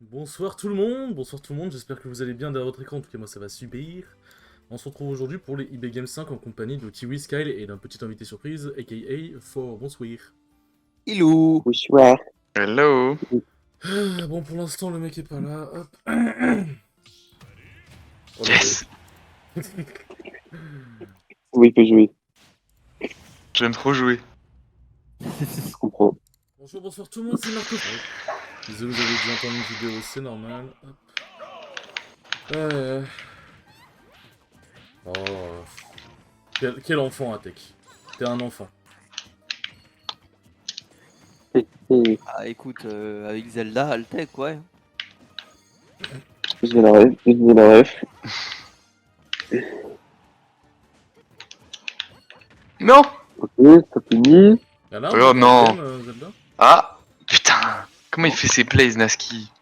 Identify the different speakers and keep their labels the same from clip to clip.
Speaker 1: Bonsoir tout le monde, j'espère que vous allez bien derrière votre écran, en tout cas moi ça va super. On se retrouve aujourd'hui pour les eBay Games 5 en compagnie de Kiwi Skyle et d'un petit invité surprise, aka For. Bonsoir.
Speaker 2: Hello.
Speaker 3: Bonsoir.
Speaker 4: Hello.
Speaker 1: Bon pour l'instant le mec est pas là, hop. Oh le
Speaker 4: Yes.
Speaker 1: dé.
Speaker 3: Oui, il peut jouer,
Speaker 4: J'aime trop jouer.
Speaker 3: je comprends.
Speaker 1: Bonsoir tout le monde, c'est Marco. Désolé vous avez dû entendre une vidéo, c'est normal. Hop. Oh. Quel enfant Atek. T'es un enfant.
Speaker 3: Et
Speaker 2: Ah écoute, avec Zelda, Altec, ouais.
Speaker 3: je la rêve, je la rêve.
Speaker 4: Non.
Speaker 3: Ok, ça finit.
Speaker 1: Y'en a un
Speaker 4: Oh
Speaker 1: dans le
Speaker 4: non.
Speaker 1: game, Zelda.
Speaker 4: Ah. Putain. Comment il
Speaker 1: Non.
Speaker 4: fait ses plays, Naski?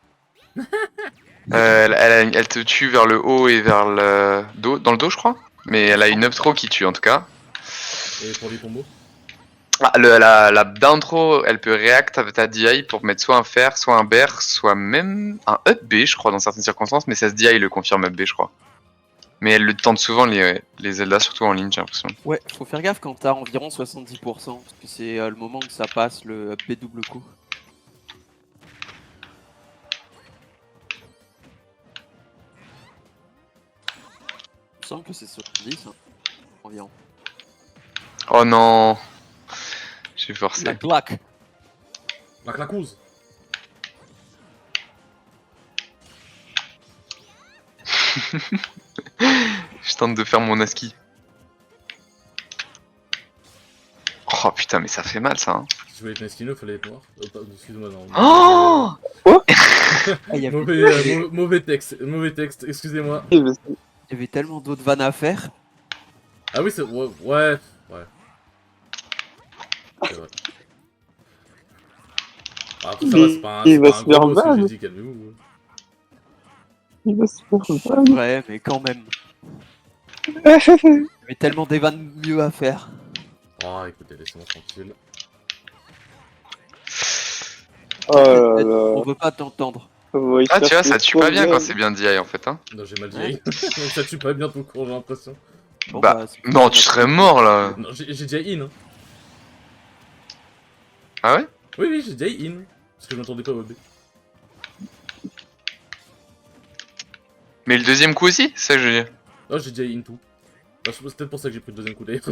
Speaker 4: Elle te tue vers le haut et vers le dos, dans le dos, je crois. Mais elle a une up throw qui tue en tout cas.
Speaker 1: Et pour les combos.
Speaker 4: Ah, la down throw, elle peut react avec ta DI pour mettre soit un fer, soit un bear, soit même un up B, je crois, dans certaines circonstances. Mais ça se DI le confirme up B, je crois. Mais elle le tente souvent, les Zelda, surtout en ligne, j'ai l'impression.
Speaker 2: Ouais, faut faire gaffe quand t'as environ 70%, parce que c'est le moment que ça passe le B double coup. Il me semble que c'est 70, hein, environ.
Speaker 4: Oh non. J'ai forcé.
Speaker 2: La claque.
Speaker 1: La claquouse.
Speaker 4: Je tente de faire mon ASCII. Oh putain, mais ça fait mal ça. Hein.
Speaker 1: Si tu voulais être Neskino, fallait être noir. Excuse-moi, non.
Speaker 4: Oh
Speaker 2: Ah, il y
Speaker 1: Mauvais texte, excusez-moi.
Speaker 3: Et vas-y.
Speaker 2: y avait tellement d'autres vannes à faire.
Speaker 1: Ah oui, c'est... Ouais. C'est vrai. Ah, après, ça va,
Speaker 3: Il
Speaker 1: c'est
Speaker 3: va
Speaker 1: pas un
Speaker 3: se
Speaker 1: gros
Speaker 3: faire
Speaker 1: mot, ce que j'ai
Speaker 3: ban.
Speaker 1: dit, calmez-vous.
Speaker 3: Il va se faire ban.
Speaker 2: Ouais, mais quand même. Il y avait tellement des vannes mieux à faire.
Speaker 1: Ah, écoutez, laissez-moi tranquille.
Speaker 3: Oh là là.
Speaker 2: On veut pas t'entendre.
Speaker 3: Comment il
Speaker 4: Ah tu
Speaker 3: cherche
Speaker 4: vois,
Speaker 3: les
Speaker 4: ça tue pas bien quand
Speaker 3: problèmes.
Speaker 4: c'est bien DI en fait. Hein.
Speaker 1: Non, j'ai mal dit.
Speaker 2: Ouais.
Speaker 1: Donc ça tue pas bien tout court, j'ai l'impression.
Speaker 2: Bon
Speaker 4: Bah,
Speaker 2: c'est
Speaker 4: non, tu serais mort là.
Speaker 1: Non, j'ai dit in. Hein.
Speaker 4: Ah ouais?
Speaker 1: Oui, j'ai dit in. Parce que je m'entendais pas au B.
Speaker 4: Mais le deuxième coup aussi? C'est ça que je veux dire.
Speaker 1: Oh, j'ai dit in tout. Bah, c'est peut-être pour ça que j'ai pris le deuxième coup d'ailleurs.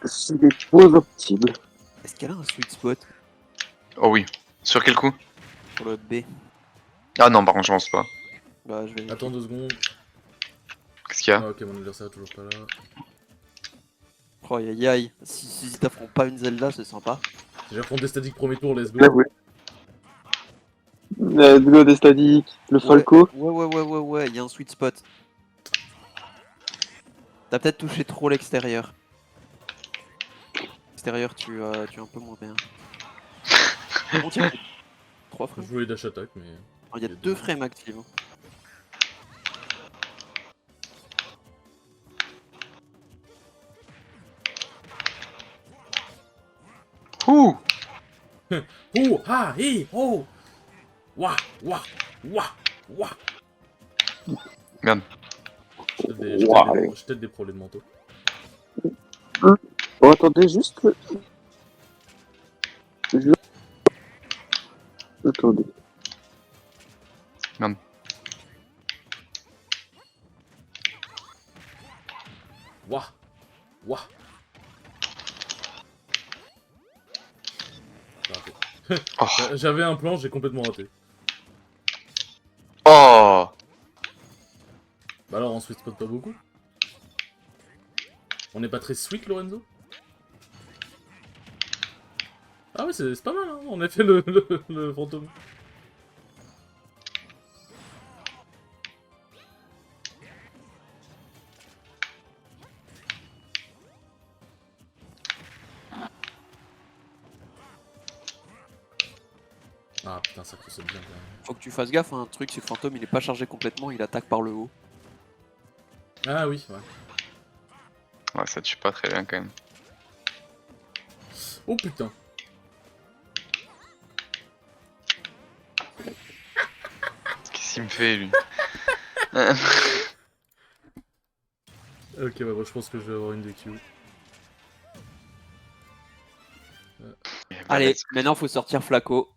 Speaker 3: C'est des points optimes.
Speaker 2: Est-ce qu'elle a un sweet spot
Speaker 4: Oh oui. Sur quel coup?
Speaker 2: pour le B?
Speaker 4: Ah non, par contre, je pense pas.
Speaker 2: Bah je vais...
Speaker 1: Attends 2 secondes.
Speaker 4: Qu'est-ce qu'il y a?
Speaker 1: Ah, ok, mon adversaire est toujours pas là.
Speaker 2: Oh aïe aïe, si t'affrontes pas une Zelda, c'est sympa.
Speaker 1: J'affronte des statiques premier tour, let's go.
Speaker 3: Là, ouais. Le duo des statiques, le Falco.
Speaker 2: Ouais, il y a un sweet spot. T'as peut-être touché trop l'extérieur. L'extérieur, tu es un peu moins bien. Bon, tiens, 3
Speaker 1: Je
Speaker 2: frames.
Speaker 1: voulais dash attack, mais...
Speaker 2: Il y a 2 frames actifs.
Speaker 4: Ouh!
Speaker 1: Oh, ah, hé, oh. Wouah.
Speaker 4: Merde.
Speaker 3: Wow.
Speaker 1: J'ai peut-être des problèmes mentaux.
Speaker 3: Oh, attendez juste. Attendez.
Speaker 4: Merde.
Speaker 1: Wouah. J'ai raté.
Speaker 4: Oh!
Speaker 1: J'avais un plan, j'ai complètement raté.
Speaker 4: Oh!
Speaker 1: Bah alors, on sweet spot pas beaucoup. On n'est pas très sweet, Lorenzo? Ah ouais, c'est pas mal, hein. On a fait le fantôme. Ah putain, ça c'est bien quand même.
Speaker 2: Faut que tu fasses gaffe, hein, un truc, c'est que Fantôme il est pas chargé complètement, il attaque par le haut.
Speaker 1: Ah oui, ouais.
Speaker 4: Ouais, ça tue pas très bien quand même.
Speaker 1: Oh putain.
Speaker 4: qu'il me fait, lui.
Speaker 1: Ok, ouais, moi je pense que je vais avoir une DQ.
Speaker 2: Allez, maintenant faut sortir Flaco.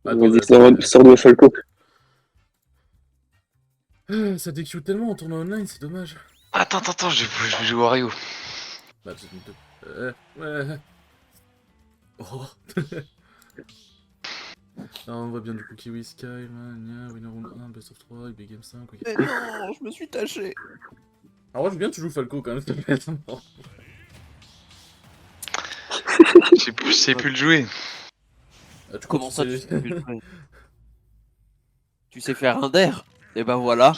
Speaker 3: Vas-y, sors de Falco.
Speaker 1: Ça DQ tellement en tournoi online, c'est dommage.
Speaker 4: Attends, je vais jouer Wario.
Speaker 1: Bah, ouais. Oh. Là, on voit bien du coup Kiwi Sky, Mania, Winner Round 1, Best of 3, IB Game 5, ok.
Speaker 2: Mais non, je me suis taché.
Speaker 1: Alors, moi, je veux bien que tu joues Falco quand même, s'il te plaît.
Speaker 4: Je sais plus le jouer.
Speaker 1: Tu
Speaker 2: Comment ça,
Speaker 1: sais-
Speaker 2: tu sais plus le jouer? Tu sais faire un der? Et bah voilà.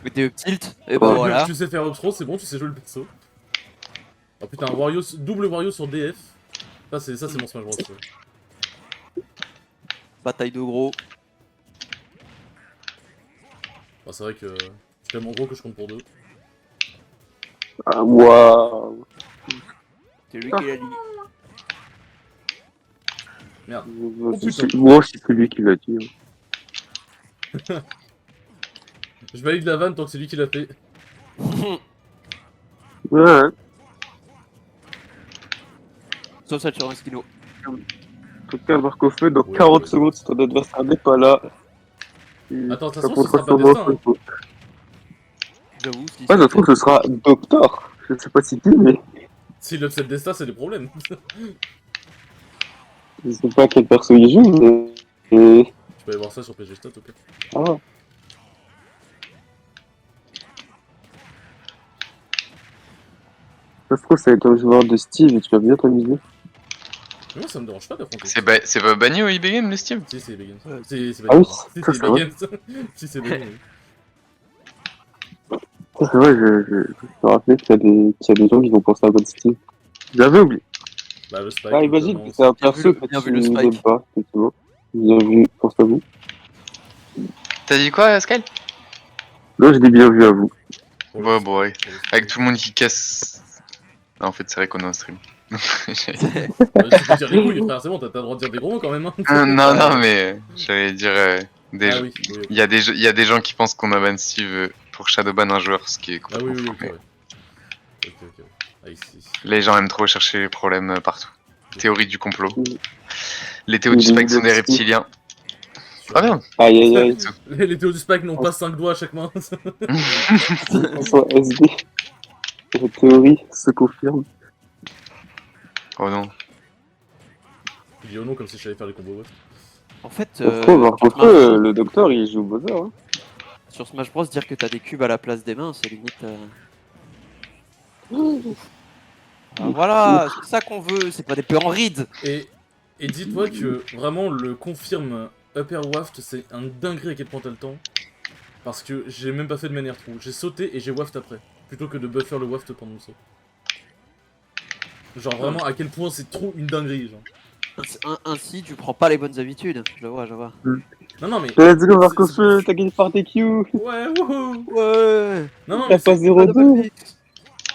Speaker 2: Mais t'es up tilt? Et bah voilà.
Speaker 1: Tu sais faire up throw, c'est bon, tu sais jouer le perso. Oh putain, Wario, double Wario sur DF. Ça, c'est mon Smash Bros. Ouais.
Speaker 2: Bataille de gros.
Speaker 1: Bah, c'est vrai que je suis tellement gros que je compte pour deux.
Speaker 3: Ah, waouh.
Speaker 2: C'est lui qui l'a dit.
Speaker 1: Merde.
Speaker 3: Moi, c'est que lui qui l'a dit.
Speaker 1: Je valide la vanne tant que c'est lui qui l'a fait.
Speaker 3: Ouais.
Speaker 2: Sauf celle sur un stylo.
Speaker 3: En tout cas, Marco Feu, dans
Speaker 1: Ouais,
Speaker 3: 40
Speaker 1: ouais.
Speaker 3: secondes, si ton adversaire n'est pas là.
Speaker 1: Attends, de toute
Speaker 3: ça
Speaker 1: façon, ce
Speaker 3: comptera
Speaker 1: sera pas
Speaker 3: sur moi,
Speaker 1: destin, hein.
Speaker 3: Falco.
Speaker 2: J'avoue, si
Speaker 3: Ouais,
Speaker 2: c'est
Speaker 3: ça se trouve, ce sera Doctor. Je sais pas si qui, mais
Speaker 1: S'il upset Desta, c'est des problèmes.
Speaker 3: je sais pas quel perso il joue, mais.
Speaker 1: Tu peux aller voir ça sur PG Stats, ok.
Speaker 3: Ah. Ça se trouve, ça va être un joueur de Steve et tu vas bien t'amuser.
Speaker 1: Mais moi, ça me dérange pas d'affronter.
Speaker 4: C'est pas banni au IB Game, le Steam?
Speaker 1: Si, c'est Begins.
Speaker 2: Ouais.
Speaker 1: C'est
Speaker 3: Ah oui,
Speaker 1: Si,
Speaker 3: ça,
Speaker 1: c'est
Speaker 3: c'est vrai.
Speaker 1: Begins. Si, c'est Begins.
Speaker 3: C'est vrai, je me rappelais qu'il y a des gens qui vont penser à Bad Steve. J'avais oublié.
Speaker 1: Bah, le Spike.
Speaker 3: Ah, imagine
Speaker 1: notamment,
Speaker 3: que c'est un
Speaker 2: Bien
Speaker 3: perso
Speaker 2: vu
Speaker 3: que
Speaker 2: bien vu
Speaker 3: tu
Speaker 2: le Spike.
Speaker 3: n'aimes pas, effectivement. Bien vu, pense à vous.
Speaker 4: T'as dit quoi, Sky?
Speaker 3: Non, je dis bien vu à vous.
Speaker 1: pour le
Speaker 4: Ouais,
Speaker 1: Spike,
Speaker 4: bon, ouais.
Speaker 1: pour le Spike.
Speaker 4: Avec tout le monde qui casse. Ah, en fait, c'est vrai qu'on est en stream.
Speaker 1: Tu peux dire des couilles, frère, c'est bon, t'as le droit de dire des gros mots quand même. Hein.
Speaker 4: Non, mais j'allais dire.
Speaker 1: Ah oui, oui, ok.
Speaker 4: Il y a des gens qui pensent qu'on a ban Steve pour shadowban un joueur, ce qui est
Speaker 1: Ah oui,
Speaker 4: complètement
Speaker 1: oui,
Speaker 4: faux,
Speaker 1: ok,
Speaker 4: mais
Speaker 1: ouais. Ok. Ah, ici.
Speaker 4: les gens aiment trop chercher les problèmes partout. Théorie du complot.
Speaker 3: Oui.
Speaker 4: Les théos du Spike sont des reptiliens. Ah merde.
Speaker 3: Aïe aïe aïe.
Speaker 1: Les théos du Spike n'ont pas 5 doigts à chaque main.
Speaker 3: François SD. La théorie se confirme.
Speaker 4: Oh non.
Speaker 1: Je dis oh non comme si je savais faire les combos, ouais.
Speaker 2: En fait,
Speaker 3: Ça se trouve,
Speaker 2: sur,
Speaker 3: Marco Feu, le docteur, il joue Bowser. Hein.
Speaker 2: sur Smash Bros, dire que t'as des cubes à la place des mains, c'est limite. Ah, voilà, c'est ça qu'on veut, c'est pas des peu en ride.
Speaker 1: Et dis-toi que vraiment le confirme Upper Waft, c'est un dinguerie à quel point t'as le temps. Parce que j'ai même pas fait de manière trou. J'ai sauté et j'ai waft après. Plutôt que de buffer le waft pendant le saut. Genre vraiment à quel point c'est trop une dinguerie, genre.
Speaker 2: Ainsi, tu prends pas les bonnes habitudes. Je vois.
Speaker 1: Non mais...
Speaker 3: Let's go, Marco
Speaker 1: c'est-
Speaker 3: Feu, t'as gagné par TQ.
Speaker 1: Ouais, wouhou.
Speaker 2: Ouais.
Speaker 1: Non
Speaker 3: T'as
Speaker 1: mais
Speaker 3: pas
Speaker 1: c'est...
Speaker 3: 0-2.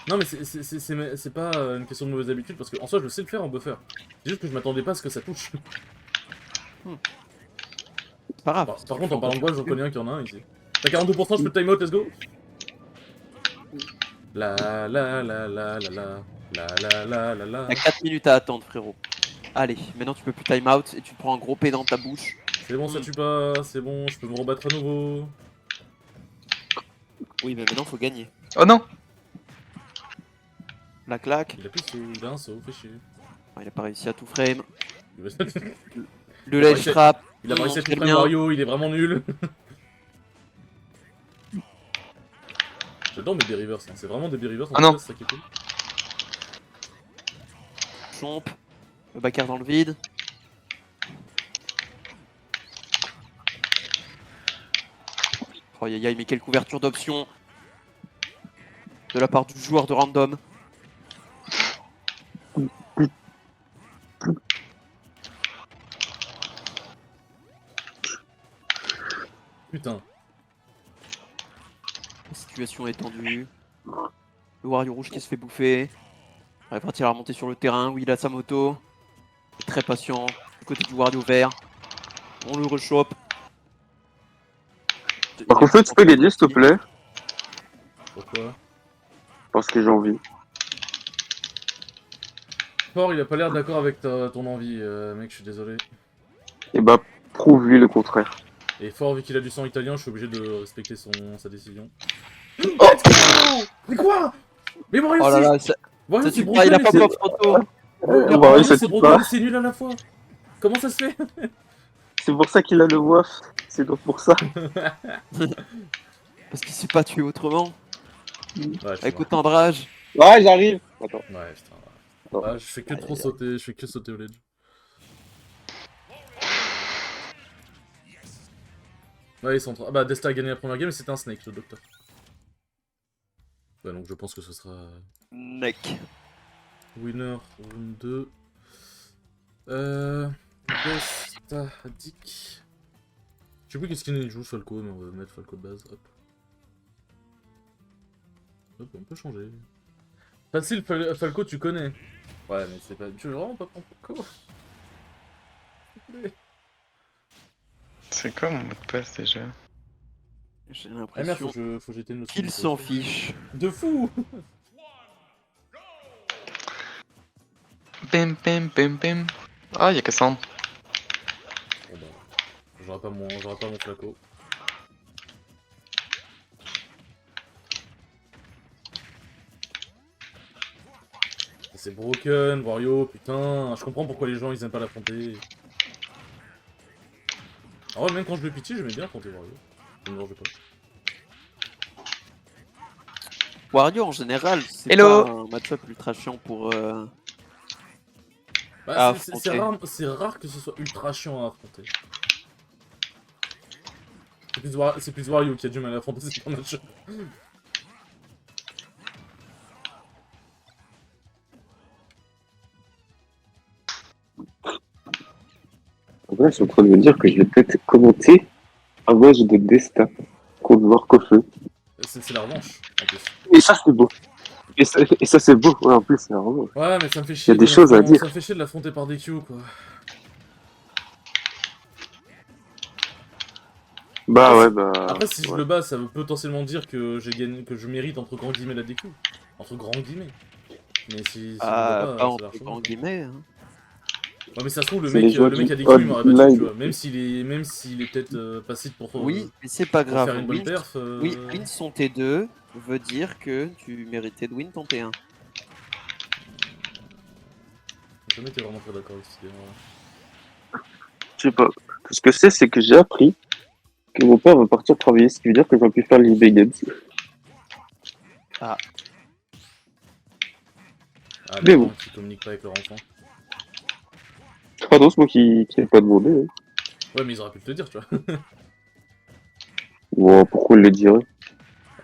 Speaker 1: Non mais c'est pas une question de mauvaise habitude parce que en soi je sais le faire en buffer. C'est juste que je m'attendais pas à ce que ça touche.
Speaker 2: C'est pas grave.
Speaker 1: Par contre en parlant de bois j'en connais un qui en a un ici. T'as 42%, je peux time out, let's go. La la la la la la la la la la.
Speaker 2: T'as 4 minutes à attendre, frérot. Allez, maintenant tu peux plus time out et tu prends un gros P dans ta bouche.
Speaker 1: C'est bon, ça tue pas, c'est bon, je peux me rebattre à nouveau.
Speaker 2: Oui, mais maintenant faut gagner.
Speaker 4: Oh non.
Speaker 2: La claque.
Speaker 1: Il a plus de saut, il a un saut, fait chier.
Speaker 2: Ah, il a pas réussi à tout frame.
Speaker 1: Il a
Speaker 2: Le ledge trap.
Speaker 1: pas réussi à
Speaker 2: très
Speaker 1: tout
Speaker 2: bien.
Speaker 1: Mario, il est vraiment nul. J'adore mes dérivers, hein. C'est vraiment des dérivers,
Speaker 4: Ah non.
Speaker 1: c'est ça qui est cool.
Speaker 2: Chomp. Le backer dans le vide. Oh aïe aïe, mais quelle couverture d'options de la part du joueur de random.
Speaker 1: Putain.
Speaker 2: La situation est tendue. Le Wario rouge qui se fait bouffer. Il va partir à remonter sur le terrain. Oui, il a sa moto. Il est très patient. Du côté du Wario vert. On le rechoppe.
Speaker 3: Par contre, tu peux gagner, s'il te plaît.
Speaker 1: Pourquoi?
Speaker 3: Parce que j'ai envie.
Speaker 1: Fort, il a pas l'air d'accord avec ton envie, mec, je suis désolé.
Speaker 3: Et bah, prouve-lui le contraire.
Speaker 1: Et Fort, vu qu'il a du sang italien, je suis obligé de respecter sa décision.
Speaker 3: Oh
Speaker 1: Mais quoi? Mais Mario,
Speaker 2: Oh là là, ça,
Speaker 1: Mario,
Speaker 2: tu crois, il a pas pop photo.
Speaker 3: Mario, ça
Speaker 1: c'est
Speaker 3: tue
Speaker 1: Broken
Speaker 3: pas.
Speaker 1: et c'est nul à la fois. Comment ça se fait?
Speaker 3: C'est pour ça qu'il a le WAF. C'est donc pour ça.
Speaker 2: Parce qu'il s'est pas tué autrement.
Speaker 1: Ouais,
Speaker 2: Avec autant de rage.
Speaker 3: Ouais, j'arrive. Attends.
Speaker 1: Ouais, putain.
Speaker 3: Non.
Speaker 1: Ah, je fais que trop sauter, je fais que sauter au ledge. Ouais, ils sont Ah bah, Desta a gagné la première game et c'était un snake, le docteur. Ouais, donc je pense que ce sera...
Speaker 2: Neck.
Speaker 1: Winner, round 2. Desta, Dick. Je sais plus qu'est-ce qu'il joue Falco, mais on va mettre Falco de base, hop. Hop, on peut changer. Facile, Falco, tu connais. Ouais, mais c'est pas... Tu veux vraiment pas prendre Falco? S'il te plaît.
Speaker 4: C'est quoi mon mot de passe déjà?
Speaker 2: J'ai
Speaker 1: Ah merde,
Speaker 2: l'impression
Speaker 1: faut jeter une notion.
Speaker 2: qu'il s'en fiche.
Speaker 1: De fou.
Speaker 4: Bim bim bim bim. Ah, y'a Cassandre.
Speaker 1: Bon bah, j'aurai pas mon Flaco. C'est broken, Wario, putain, je comprends pourquoi les gens ils aiment pas l'affronter. Ah ouais, même quand je le pitié, j'aimais bien affronter Wario. Ça me dérange pas.
Speaker 2: Wario en général, c'est
Speaker 4: Hello.
Speaker 2: pas un match-up ultra chiant pour.
Speaker 1: Bah,
Speaker 2: À
Speaker 1: c'est
Speaker 2: affronter.
Speaker 1: rare que ce soit ultra chiant à affronter. C'est plus Wario qui a du mal à affronter ces match.
Speaker 3: En vrai, je suis en train de me dire que je vais peut-être commenter un match de Desta contre Warcofeu.
Speaker 1: C'est la revanche, en plus.
Speaker 3: Et ça, c'est beau. Et ça c'est beau. Ouais, en plus, c'est vraiment.
Speaker 1: Ouais, mais ça me fait chier.
Speaker 3: des choses à dire.
Speaker 1: Ça me fait chier de l'affronter par DQ, quoi.
Speaker 3: Bah ouais, bah.
Speaker 1: Après, si je
Speaker 3: ouais.
Speaker 1: le bats, ça veut potentiellement dire que j'ai gagné, que je mérite entre grands guillemets la DQ. Entre grands guillemets. Mais si je le bats
Speaker 2: Pas
Speaker 1: pas,
Speaker 2: entre
Speaker 1: ça largement.
Speaker 2: grands guillemets. Hein.
Speaker 1: Ouais, mais ça se trouve, le
Speaker 3: C'est les
Speaker 1: mec
Speaker 3: joueurs
Speaker 1: a
Speaker 3: qui
Speaker 1: DQ, il m'aurait battu,
Speaker 3: online.
Speaker 1: tu vois. Même s'il est peut-être passif pour,
Speaker 2: Oui, mais c'est pas
Speaker 1: pour
Speaker 2: grave.
Speaker 1: faire une bonne
Speaker 2: Win,
Speaker 1: perf.
Speaker 2: oui, win son T2 veut dire que tu méritais de win ton T1.
Speaker 1: J'ai jamais été vraiment très d'accord avec cette idée.
Speaker 3: Je sais pas. Tout ce que c'est que j'ai appris que mon père va partir travailler, ce qui veut dire que je vais plus faire les Games.
Speaker 1: Ah,
Speaker 3: Mais
Speaker 1: les
Speaker 3: bon.
Speaker 1: gens qui communiquent pas avec leur enfant.
Speaker 3: Pardon, c'est moi qui n'ai pas demandé. Hein.
Speaker 1: Ouais, mais ils auraient pu te le dire, tu vois.
Speaker 3: Bon, pourquoi il le dirait?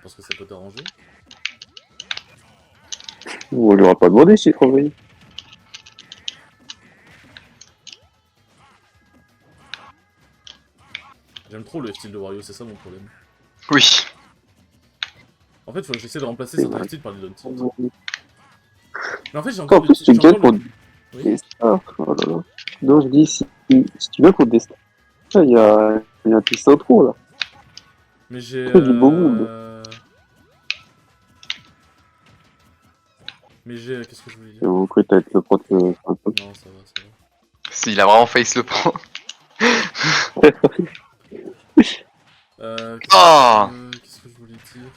Speaker 1: Parce que ça peut t'arranger.
Speaker 3: On lui aura pas demandé s'il travaillait.
Speaker 1: J'aime trop le style de Wario, c'est ça mon problème.
Speaker 4: Oui.
Speaker 1: En fait, faut que j'essaie de remplacer certains styles par des down tilts.
Speaker 3: En
Speaker 1: Mais en fait, j'ai encore
Speaker 3: plus, tu gagnes contre
Speaker 1: Oui.
Speaker 3: Desta. Oh là là. Non, je dis, si tu viens contre Desta, il y a un petit intro là.
Speaker 1: Mais j'ai...
Speaker 3: Du beau monde.
Speaker 1: Mais j'ai... Qu'est-ce que je voulais dire?
Speaker 3: Et vous croyez peut-être le prendre
Speaker 1: Non, ça va, ça va.
Speaker 4: S'il a vraiment face le prend. Oh.
Speaker 1: Qu'est-ce que je voulais dire?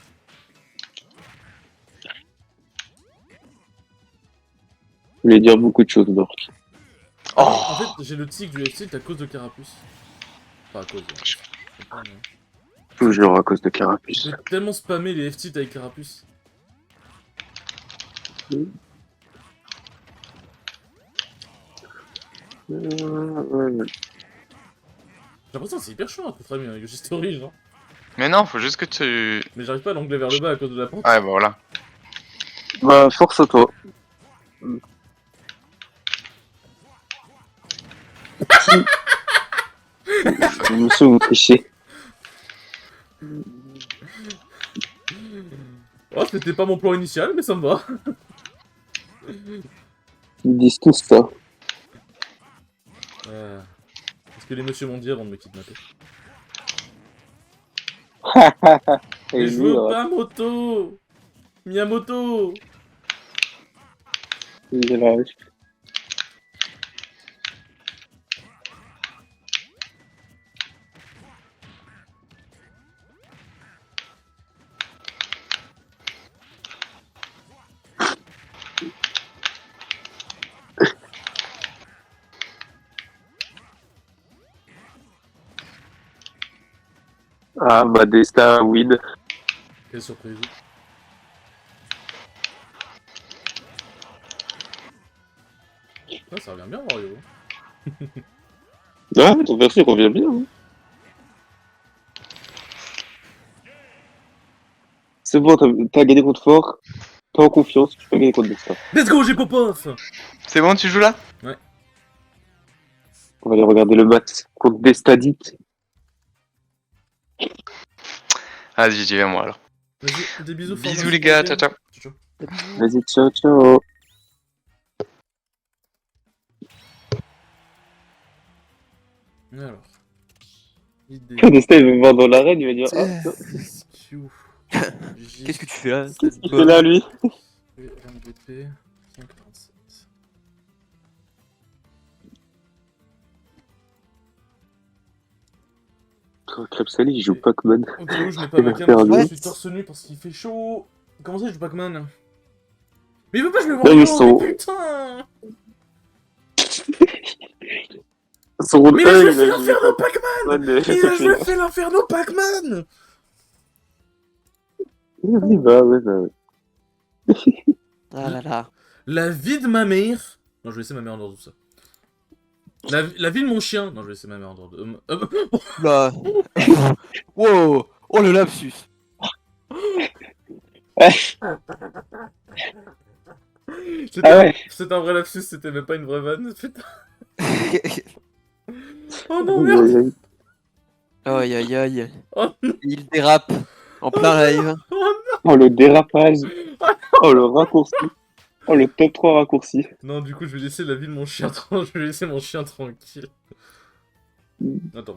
Speaker 3: Je voulais dire beaucoup de choses, Dork.
Speaker 4: Oh.
Speaker 1: En fait, j'ai le tic du F-tilt à cause de Carapuce. Enfin, à cause... je comprends, mais...
Speaker 3: Toujours à cause de
Speaker 1: Je
Speaker 3: Carapuce.
Speaker 1: peux tellement spammer les F-tilt avec Carapuce. J'ai l'impression que c'est hyper chiant à coup avec Yoshi Story, genre.
Speaker 4: Mais non, faut juste que tu...
Speaker 1: Mais j'arrive pas à l'ongler vers le bas à cause de la pente.
Speaker 4: Ouais, bah voilà.
Speaker 3: Bah, force à toi. Monsieur, vous trichez.
Speaker 1: Oh, c'était pas mon plan initial, mais ça me va.
Speaker 3: Ils disent tout ça.
Speaker 1: Est-ce que les messieurs m'ont dit avant de me kidnapper? Mais
Speaker 3: Et
Speaker 1: je
Speaker 3: lui,
Speaker 1: veux pas moto. Miyamoto.
Speaker 3: il est là. Ah, bah, Desta win.
Speaker 1: Quelle surprise. Ouais, ça revient bien, Wario.
Speaker 3: Ah, ton perso, il revient bien. Hein. C'est bon, t'as gagné contre Fort. T'es en confiance, tu peux gagner contre Desta.
Speaker 1: Let's go, j'ai Pop-Off.
Speaker 4: C'est bon, tu joues là?
Speaker 3: On va aller regarder le match contre Destadit.
Speaker 4: Vas-y, j'y vais moi alors.
Speaker 1: Vas-y, des bisous.
Speaker 4: Bisous
Speaker 1: Fortnite,
Speaker 4: les gars,
Speaker 1: bon
Speaker 4: ciao
Speaker 1: week-end.
Speaker 4: ciao.
Speaker 3: Vas-y, ciao, ciao.
Speaker 1: Alors. Idée.
Speaker 3: Desta, il veut me voir dans l'arène, il va dire, ah, tiens,
Speaker 1: SQ.
Speaker 2: Qu'est-ce que tu fais là?
Speaker 3: qu'est-ce qu'il fait là, lui?
Speaker 1: MVP 537.
Speaker 3: Oh, Crêpe Sally, il joue Pac-Man.
Speaker 1: Au cas où je n'ai pas ma cam, parce que je suis torse nu parce qu'il fait chaud. Comment ça, je joue Pac-Man? Mais il veut pas que je le
Speaker 3: Non, mais
Speaker 1: vois,
Speaker 3: son-
Speaker 1: mais putain!
Speaker 3: Son rôle
Speaker 1: Mais là,
Speaker 3: 1,
Speaker 1: je
Speaker 3: il
Speaker 1: fais
Speaker 3: a
Speaker 1: l'inferno Pac-Man! Mais là, je fais l'inferno Pac-Man!
Speaker 3: Oui, bah, ouais, bah, ouais.
Speaker 2: Ah là là.
Speaker 1: La vie de ma mère. Non, je vais laisser ma mère en dehors de tout ça. La vie de mon chien. Non, je vais laisser ma mère en dehors de.
Speaker 2: Là. Wow. Oh le lapsus.
Speaker 3: Ah ouais.
Speaker 1: C'était un vrai lapsus, c'était même pas une vraie vanne. Putain. Oh non,
Speaker 3: Aïe,
Speaker 1: merde!
Speaker 3: aïe, aïe.
Speaker 2: Aïe aïe aïe.
Speaker 1: Oh
Speaker 2: Il dérape en plein live.
Speaker 3: Oh, le dérapage. Oh, le raccourci. Oh, le top 3 raccourci.
Speaker 1: non, du coup, je vais laisser la vie de mon chien je vais laisser mon chien tranquille. Attends.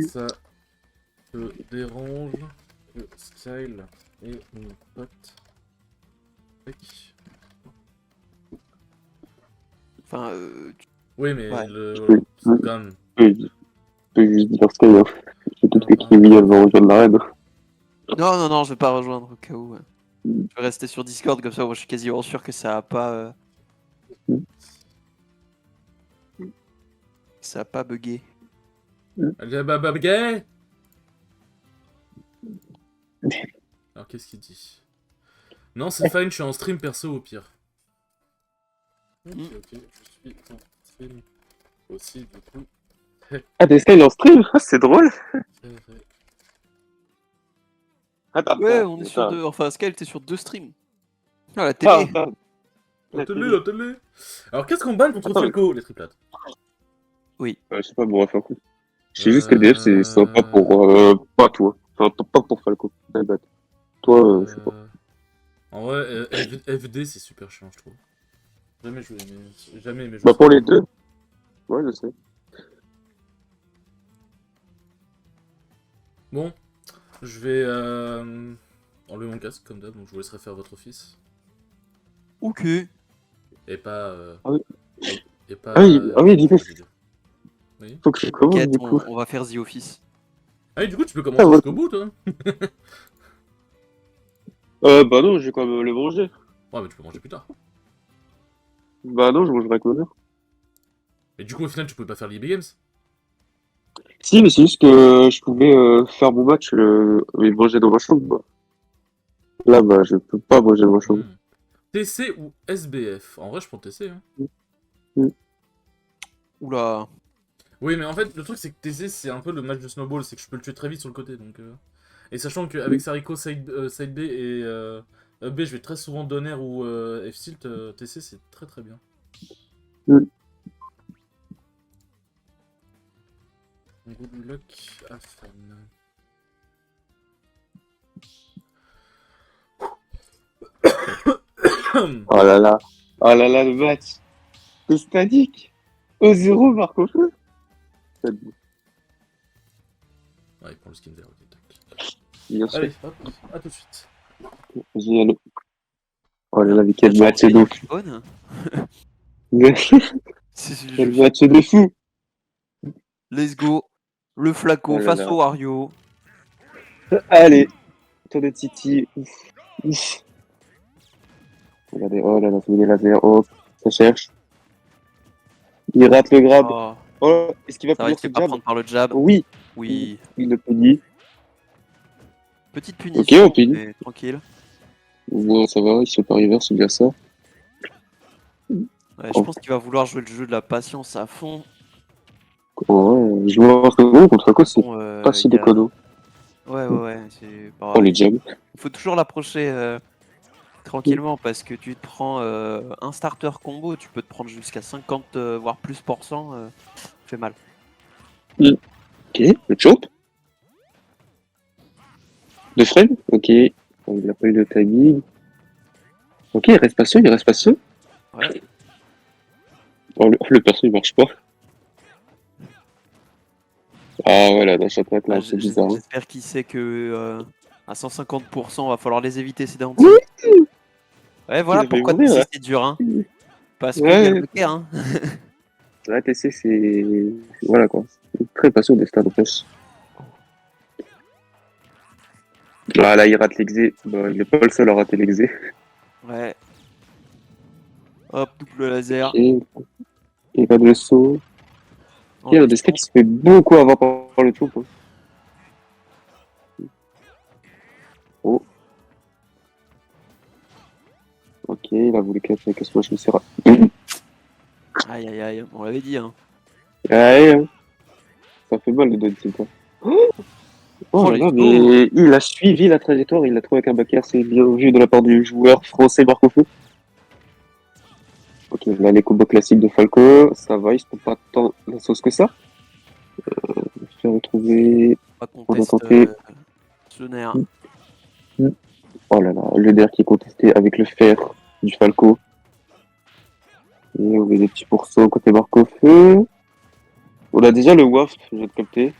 Speaker 1: Ça te dérange que Skyle et mon pote. Tac.
Speaker 2: Enfin,
Speaker 1: Oui, mais
Speaker 2: Ouais.
Speaker 1: voilà, c'est quand même.
Speaker 3: Je peux juste dire Sky, hein. J'ai tout fait qu'il elle va rejoindre l'arène.
Speaker 2: non, non, non, je vais pas rejoindre au cas où. Je vais rester sur Discord comme ça, moi je suis quasiment sûr que ça a pas. Ça a pas bugué.
Speaker 1: Allez, bah, gay. Alors, qu'est-ce qu'il dit? Non, c'est fine, je suis en stream perso au pire. Ok, je suis en stream aussi, du coup.
Speaker 3: Ah, Desta, il est en stream? Ah, c'est drôle. Attends,
Speaker 2: Ouais, on est sur
Speaker 3: attends.
Speaker 2: deux. Enfin, Sky, t'es sur deux streams. Ah, la télé.
Speaker 3: Attends.
Speaker 1: La télé. Alors, qu'est-ce qu'on banne contre
Speaker 3: Attends,
Speaker 1: Falco, les triplades?
Speaker 2: Oui.
Speaker 3: Je sais pas, bon, enfin, cool. Je sais juste que DF, c'est sympa pour, pas toi. Enfin, pas pour Falco. Toi, je sais pas.
Speaker 1: En vrai, FD, c'est super chiant, je trouve. Jamais aimé jouer
Speaker 3: Bah,
Speaker 1: ça.
Speaker 3: pour les deux. Ouais, je sais.
Speaker 1: Bon, je vais enlever mon casque comme d'hab, donc je vous laisserai faire votre office.
Speaker 2: Ok.
Speaker 1: Et pas.
Speaker 3: Ah oui.
Speaker 1: Et pas.
Speaker 3: Ah oui, dis-le.
Speaker 1: Oui.
Speaker 3: Faut que je commence,
Speaker 2: T'inquiète,
Speaker 3: du coup.
Speaker 2: on va faire The Office.
Speaker 1: Ah, et du coup, tu peux commencer
Speaker 3: ouais.
Speaker 1: jusqu'au bout, toi.
Speaker 3: Bah non, j'ai quand même le manger.
Speaker 1: Ouais, mais tu peux manger plus tard.
Speaker 3: Bah non, je mangerai avec ma mère.
Speaker 1: Et du coup, au final, tu pouvais pas faire l'IB Games.
Speaker 3: Si, mais c'est juste que je pouvais faire mon match et manger dans ma chambre. Bah. Là, bah, je peux pas manger dans ma chambre.
Speaker 1: TC ou SBF? En vrai, je prends TC. Hein.
Speaker 2: Oula.
Speaker 1: Oui, mais en fait, le truc, c'est que TC, c'est un peu le match de Snowball, c'est que je peux le tuer très vite sur le côté. Donc, Et sachant qu'avec Sariko, side B et B, je vais très souvent Donner ou F-Tilt, TC, c'est très très bien. Good luck à fan.
Speaker 3: Oh là là. Oh là là, le match. C'est stadique. 0 marque au feu.
Speaker 1: Ouais, il prend le skin vert, ok, tac.
Speaker 3: Bien sûr.
Speaker 1: Allez, hop, à tout de suite.
Speaker 3: Vas-y, allez. Oh là là, mais quel match de fou.
Speaker 2: Bonne.
Speaker 3: Quel match de fou.
Speaker 2: Let's go. Le Flaco
Speaker 3: Oh là
Speaker 2: face
Speaker 3: là.
Speaker 2: au Wario.
Speaker 3: Allez. Tour de Titi. Ouf. Ouf. Regardez, oh là là, c'est des lasers. Oh, ça cherche. Il rate le grab.
Speaker 2: Oh,
Speaker 3: Oh, est-ce qu'il va
Speaker 2: ça va,
Speaker 3: punir
Speaker 2: il
Speaker 3: ce
Speaker 2: fait pas
Speaker 3: jab?
Speaker 2: prendre par le jab.
Speaker 3: Oui,
Speaker 2: Oui.
Speaker 3: il le punit.
Speaker 2: Petite
Speaker 3: Ok,
Speaker 2: punition,
Speaker 3: on punit.
Speaker 2: mais tranquille.
Speaker 3: Bon, ça va, il se par river, c'est bien ça.
Speaker 2: Ouais, je pense qu'il va vouloir jouer le jeu de la patience à fond.
Speaker 3: Ouais, jouer en second contre Flaco, c'est
Speaker 2: Bon,
Speaker 3: pas si
Speaker 2: il y a-
Speaker 3: déconnant.
Speaker 2: Ouais, c'est pas
Speaker 3: Oh,
Speaker 2: grave.
Speaker 3: les jabs.
Speaker 2: Il faut toujours l'approcher tranquillement parce que tu te prends un starter combo, tu peux te prendre jusqu'à 50 voire plus %, ça fait mal.
Speaker 3: Ok, le choke. De frame. Ok. Oh, il a pas eu de timing. Ok, il reste patient, il reste patient.
Speaker 2: Ouais.
Speaker 3: Oh, le perso, il marche pas. Ah, voilà, dans chaque attaque, là,
Speaker 2: Ah,
Speaker 3: c'est bizarre. Hein.
Speaker 2: j'espère qu'il sait que à 150%, va falloir les éviter ces down
Speaker 3: Oui.
Speaker 2: tilts. Ouais, voilà
Speaker 3: Il avait
Speaker 2: pourquoi
Speaker 3: mourir,
Speaker 2: TC
Speaker 3: ouais.
Speaker 2: c'est dur, hein. Parce qu'il
Speaker 3: Ouais.
Speaker 2: y a le backer, hein.
Speaker 3: La TC, c'est. Voilà, quoi. C'est très patient des stades, en plus. Ah, là, il rate l'exé. Bon, il est pas le seul à rater l'exé.
Speaker 2: Ouais. Hop, double laser.
Speaker 3: Ok. Il va de le saut.
Speaker 2: En
Speaker 3: Il y a des stacks qui
Speaker 2: distance.
Speaker 3: se fait beaucoup avoir par le trou. Hein. Oh. Ok, il a voulu catch avec Smash Missera.
Speaker 2: Aïe aïe aïe, on l'avait dit, hein.
Speaker 3: Ouais, hein. Ça fait mal le donne tilt. Hein. Oh là
Speaker 2: les
Speaker 3: là,
Speaker 2: go.
Speaker 3: mais il a suivi la trajectoire, il l'a trouvé avec un backer, c'est bien vu de la part du joueur français Marco Feu. Ok, là les combos classiques de Falco, ça va, il se prend pas tant la sauce que ça. Je vais retrouver.
Speaker 2: On va
Speaker 3: On va
Speaker 2: contester
Speaker 3: tenter.
Speaker 2: ce nerf.
Speaker 3: Oh là là, le nerf qui est contesté avec le fer du Falco. Et on met des petits pourcents côté Marco Feu. On a déjà le waft, je viens de capter.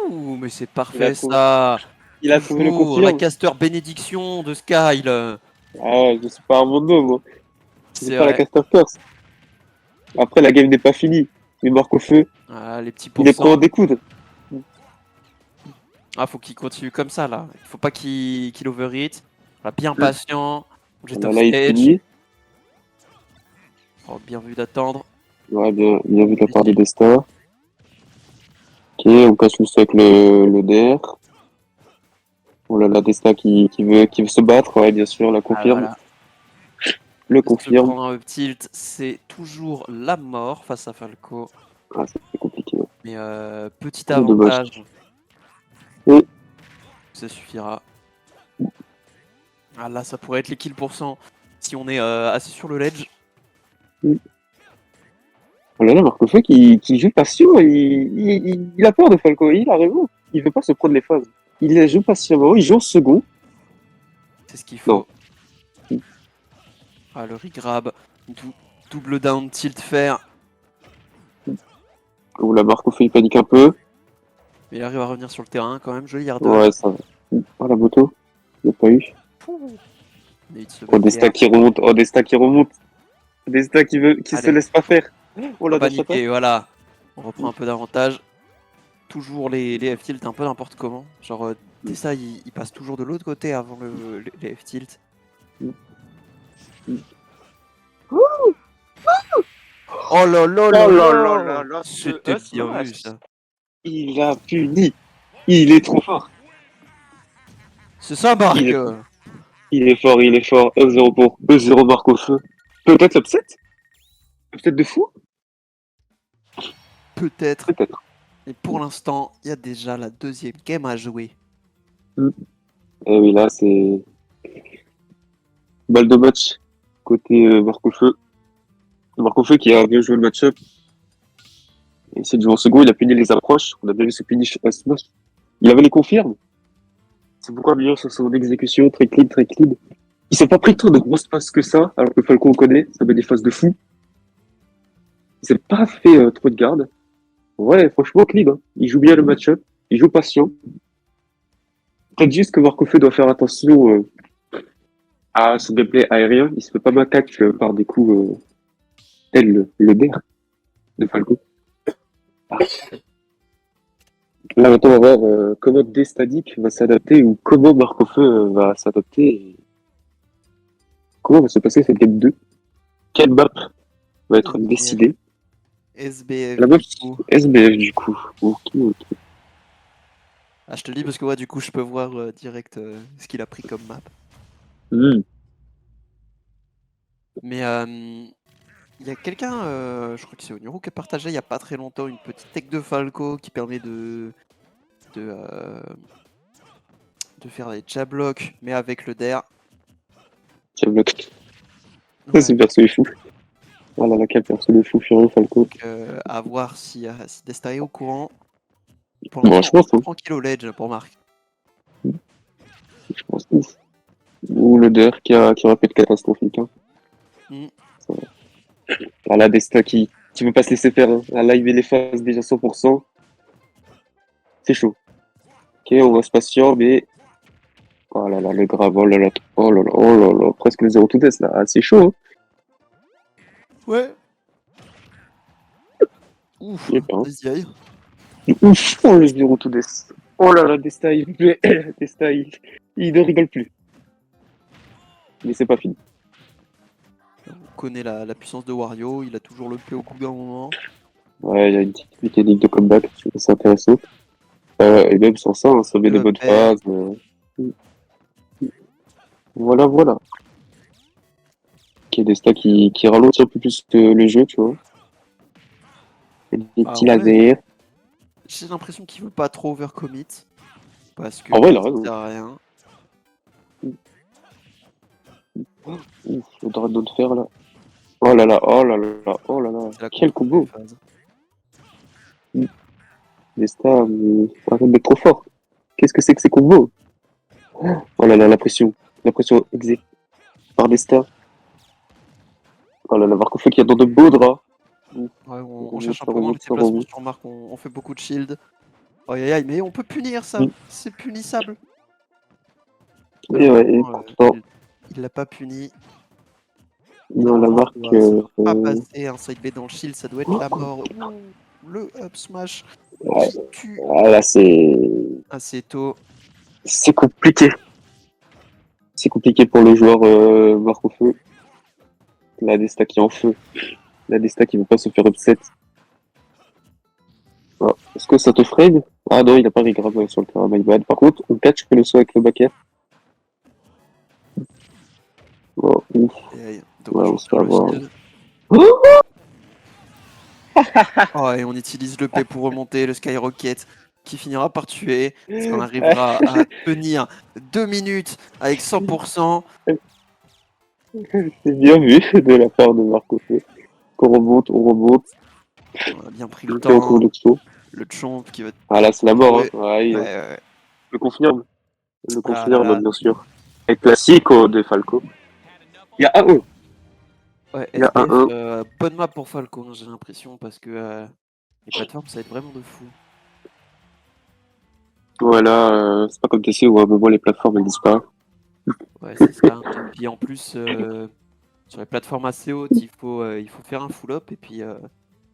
Speaker 2: Ouh, mais c'est
Speaker 3: Il a
Speaker 2: parfait
Speaker 3: trouvé-
Speaker 2: ça.
Speaker 3: Il a trouvé le
Speaker 2: Toujours la
Speaker 3: confirme.
Speaker 2: caster bénédiction de Sky là.
Speaker 3: Ah ouais, je suis pas un monde moi. C'est
Speaker 2: C'est
Speaker 3: pas la
Speaker 2: vrai.
Speaker 3: caster curse. Après, la game n'est pas finie. Mais Marco Feu,
Speaker 2: Ah, les petits
Speaker 3: il est prêt à
Speaker 2: pourcents.
Speaker 3: en découdre.
Speaker 2: Ah, faut qu'il continue comme ça là. Il faut pas qu'il overhit. Voilà, bien patient. Jet
Speaker 3: Là,
Speaker 2: of
Speaker 3: là, il
Speaker 2: stage.
Speaker 3: finit.
Speaker 2: Oh, bien vu d'attendre.
Speaker 3: Ouais, bien vu de la part de Desta. Ok, on casse le sac le DR. Oh là là, Desta qui veut se battre. Ouais, bien sûr, la
Speaker 2: Ah,
Speaker 3: confirme.
Speaker 2: voilà.
Speaker 3: Le
Speaker 2: Se
Speaker 3: confirme.
Speaker 2: prendre un up tilt, c'est toujours la mort face à Falco.
Speaker 3: Ah, c'est compliqué. Ouais.
Speaker 2: Mais petit
Speaker 3: Oh, dommage.
Speaker 2: avantage.
Speaker 3: Oui.
Speaker 2: Ça suffira. Ah là, ça pourrait être les kills % si on est assis sur le ledge.
Speaker 3: Oh là là, Marco Feu qui joue patient. Il a peur de Falco. Il a raison. Il veut pas se prendre les phases. Il joue patiemment. Il joue en second.
Speaker 2: C'est ce qu'il faut. Ah, le regrab. Double down tilt faire.
Speaker 3: Oh là, Marco Feu, il panique un peu.
Speaker 2: Mais il arrive à revenir sur le terrain quand même. Joli hardle.
Speaker 3: Ouais, ça va. Oh, la moto. Il n'y a pas eu.
Speaker 2: Mais il se
Speaker 3: Oh, Desta qui remonte. Oh, Desta qui remonte. Desta qui se
Speaker 2: Allez.
Speaker 3: laisse pas faire. Oh là,
Speaker 2: Pas
Speaker 3: dans sa
Speaker 2: paniquer, voilà. On reprend un peu d'avantage. Toujours les F-tilt un peu n'importe comment. Genre, dès ça, il passe toujours de l'autre côté avant les F-tilt. Oh là là là C'était bien vu ça.
Speaker 3: Il a puni. Il est trop fort.
Speaker 2: C'est ça, Marc.
Speaker 3: Il est fort, il est fort. 1-0 pour 2-0 Marc au feu. Peut-être l'upset. Peut-être de fou.
Speaker 2: Peut-être.
Speaker 3: Peut-être.
Speaker 2: Et pour l'instant, il y a déjà la deuxième game à jouer.
Speaker 3: Et oui, là, c'est balle de match côté Marc au feu. Marc au feu qui a bien joué le match-up. Et c'est de jouer en second, il a puni les approches. On a bien vu ce finish à Smash. Il avait les confirmes. C'est beaucoup mieux sur son exécution, très clean, très clean. Il s'est pas pris tant de grosses passes que ça, alors que Falco on connaît, ça met des phases de fou. Il s'est pas fait trop de garde. Ouais, franchement clean. Hein. Il joue bien le match-up. Il joue patient. Peut-être juste que Marcofe doit faire attention à son gameplay aérien. Il se fait pas macaque par des coups tel le DER de Falco. Ah. Là, maintenant, on va voir comment D-Static va s'adapter ou comment Marcofe va s'adapter. Et comment va se passer cette game 2. Quelle map va être décidée.
Speaker 2: SBF.
Speaker 3: La map
Speaker 2: du coup.
Speaker 3: SBF du coup. Ok.
Speaker 2: Ah, je te le dis parce que ouais, du coup, je peux voir direct ce qu'il a pris comme map. Mais il y a quelqu'un, je crois que c'est Oniro, qui a partagé il y a pas très longtemps une petite tech de Falco qui permet de faire des jablocks, mais avec le DER.
Speaker 3: Tiens, bloc.
Speaker 2: Ouais.
Speaker 3: C'est perso est fou. Oh là là, quel perso de fou furieux Falco.
Speaker 2: Donc, à voir si Desta est au courant. Pour
Speaker 3: Bon,
Speaker 2: l'instant,
Speaker 3: je pense, hein.
Speaker 2: tranquille au ledge pour Marc.
Speaker 3: Je pense ouf. Ou le DER qui aurait pu être catastrophique. Hein.
Speaker 2: Mm.
Speaker 3: Ah là, Desta qui veut pas se laisser faire. Hein. Là, il met les phases déjà 100%. C'est chaud. Ok, on reste patient, mais. Oh là là, le grave, oh là là, presque le 0 to death là. Ah, c'est chaud. Hein.
Speaker 2: Ouais. Ouf,
Speaker 3: Je sais pas, hein.
Speaker 2: vas-y, aïe.
Speaker 3: Ouf, oh le 0 to death. Oh là là, Desta, Desta, il ne rigole plus. Mais c'est pas fini.
Speaker 2: On connaît la puissance de Wario, il a toujours le P au bout d'un moment.
Speaker 3: Ouais, il y a une petite mécanique de comeback, c'est intéressant. Et même sans ça, hein, ça met des bonnes phases. Voilà. Ok, Desta qui ralentit un peu plus le jeu, tu vois. Et des petits
Speaker 2: ouais.
Speaker 3: lasers.
Speaker 2: J'ai l'impression qu'il veut pas trop overcommit. Parce que
Speaker 3: En vrai, il a
Speaker 2: ça
Speaker 3: raison.
Speaker 2: sert à rien.
Speaker 3: Ouf, le dragon de fer là. Oh là là.
Speaker 2: C'est la
Speaker 3: Quel
Speaker 2: contrôle
Speaker 3: combo.
Speaker 2: des phases.
Speaker 3: Desta, mais arrête d'être trop fort. Qu'est-ce que c'est que ces combos? Oh là là, la pression. La pression exé par Desta. Oh là là, Marcouf qui est dans de beaux draps.
Speaker 2: Ouais, on cherche un peu moins les
Speaker 3: ça
Speaker 2: déplacements
Speaker 3: remonte.
Speaker 2: sur Marc, on fait beaucoup de shield. Aïe aïe aïe, mais on peut punir ça,
Speaker 3: Mm.
Speaker 2: c'est punissable.
Speaker 3: Et ouais, et
Speaker 2: Malheureusement,
Speaker 3: pourtant,
Speaker 2: il l'a pas puni.
Speaker 3: non, la marque.
Speaker 2: Ça doit pas passer un side B dans le shield, ça doit être la mort. Ouh, le up smash
Speaker 3: Ouais.
Speaker 2: qui tue
Speaker 3: Ah là, c'est
Speaker 2: assez tôt.
Speaker 3: compliqué. C'est compliqué pour le joueur Marc au feu. La Desta qui est en feu. La Desta qui veut pas se faire upset. Ah, est-ce que ça te freine? Ah non, il a pas regrab sur le terrain, my bad. Par contre, on catch que le saut avec le backer. Oh, ouf.
Speaker 2: Aïe, aïe,
Speaker 3: Ouais,
Speaker 2: dommage
Speaker 3: on se fait avoir.
Speaker 2: Oh, et on utilise le P pour remonter, le Skyrocket qui finira par tuer. Est-ce qu'on arrivera à tenir 2 minutes avec 100%?
Speaker 3: C'est bien vu de la part de Marco. Qu'on remonte, on remonte.
Speaker 2: On a bien pris le
Speaker 3: On fait encore
Speaker 2: temps.
Speaker 3: le saut.
Speaker 2: Le chomp qui va...
Speaker 3: Ah là, c'est la mort.
Speaker 2: Ouais.
Speaker 3: Hein. Ouais,
Speaker 2: Ouais.
Speaker 3: je le confirme. Je le
Speaker 2: Ah là
Speaker 3: confirme,
Speaker 2: là.
Speaker 3: bien sûr. Et classique de Falco. Il y a un E.
Speaker 2: Ouais,
Speaker 3: Il y a
Speaker 2: SBF, bonne map pour Falco, hein, j'ai l'impression, parce que les plateformes, ça va être vraiment de fou.
Speaker 3: Voilà, c'est pas comme TC où à un moment les plateformes elles disparaissent.
Speaker 2: Ouais, c'est ça. Et puis en plus, sur les plateformes assez hautes, il faut faire un full up. Et puis,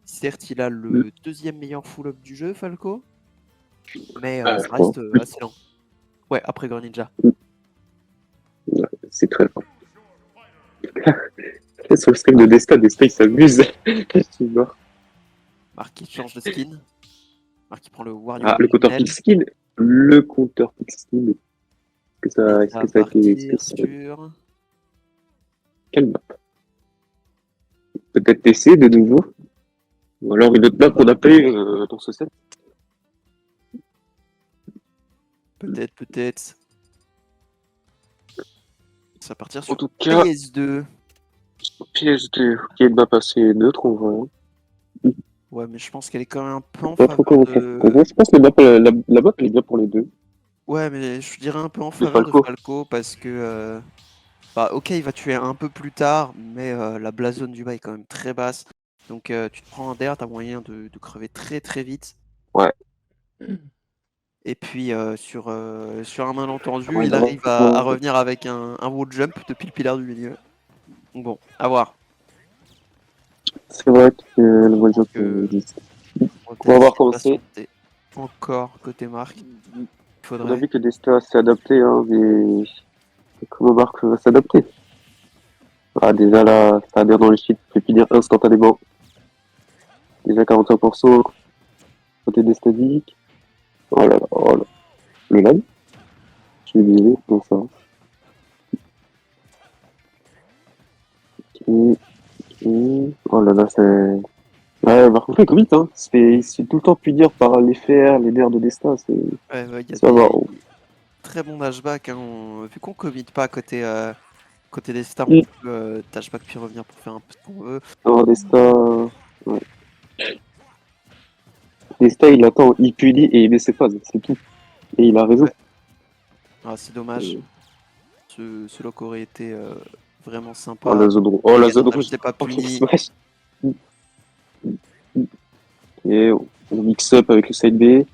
Speaker 2: certes, il a le deuxième meilleur full up du jeu, Falco, mais ça reste assez lent. Ouais, après Greninja.
Speaker 3: Ouais, c'est très lent. Sur le stream de Desta il s'amuse. Je suis mort.
Speaker 2: Marc qui change de skin. Marc qui prend le Wario.
Speaker 3: Ah, le compteur
Speaker 2: originel.
Speaker 3: Pixskin. Le compteur Pixskin. Est-ce que ça a été
Speaker 2: sur...
Speaker 3: Quelle map? Peut-être TC de nouveau. Ou alors une autre map qu'on a pas eu dans ce set.
Speaker 2: Peut-être. Ça va partir sur
Speaker 3: En tout cas,
Speaker 2: PS2.
Speaker 3: PS2, qui est une map assez neutre en vrai.
Speaker 2: Ouais, mais je pense qu'elle est quand même un peu en
Speaker 3: Pas trop
Speaker 2: faveur
Speaker 3: comment
Speaker 2: de...
Speaker 3: faire. Je pense que la map elle est bien pour les deux.
Speaker 2: Ouais, mais je dirais un peu en
Speaker 3: De
Speaker 2: faveur de
Speaker 3: Falco.
Speaker 2: Falco parce que... Bah, ok, il va tuer un peu plus tard, mais la blasone du bas est quand même très basse. Donc tu te prends un DER, t'as moyen de crever très très vite.
Speaker 3: Ouais.
Speaker 2: Et puis sur un malentendu,
Speaker 3: Ouais,
Speaker 2: il
Speaker 3: non,
Speaker 2: arrive à revenir avec un wall jump depuis le pilaire du milieu. Donc bon, à voir.
Speaker 3: c'est vrai que le wall jump
Speaker 2: que-
Speaker 3: existe.
Speaker 2: On va
Speaker 3: On va
Speaker 2: peut-être
Speaker 3: voir
Speaker 2: essayer
Speaker 3: comment
Speaker 2: de
Speaker 3: c'est.
Speaker 2: patienter encore côté marque. Il
Speaker 3: On a
Speaker 2: faudrait.
Speaker 3: vu que Desta s'est adapté, hein, mais comment Marc va s'adapter? Ah, déjà là, ça a l'air dans les chiffres, fait finir instantanément. Déjà 45% côté des statiques. Oh là là, oh là. Le lag? Je suis désolé, non ça. Ok, ok. Oh là là, c'est... Ouais, par contre, il est vite, hein. Il se fait tout le temps punir par les fers, les nerfs de destin,
Speaker 2: Ouais, il y a
Speaker 3: c'est pas
Speaker 2: des
Speaker 3: marrant.
Speaker 2: très bons dashback. Hein. Vu qu'on commit pas côté des stars, on
Speaker 3: Mm.
Speaker 2: peut dashback puis revenir pour faire un peu ce qu'on veut.
Speaker 3: Alors, Desta, ouais. Desta, il attend, il punit et il met ses phases, c'est tout. Et il a raison.
Speaker 2: Ouais. Ah, c'est dommage. Ce lock aurait été vraiment
Speaker 3: Oh,
Speaker 2: sympa.
Speaker 3: la zone rouge. Oh, la
Speaker 2: Les
Speaker 3: zone
Speaker 2: avantages
Speaker 3: rouge.
Speaker 2: n'étaient pas
Speaker 3: Oh, quel
Speaker 2: punis.
Speaker 3: smash. Et on mix up avec le side B.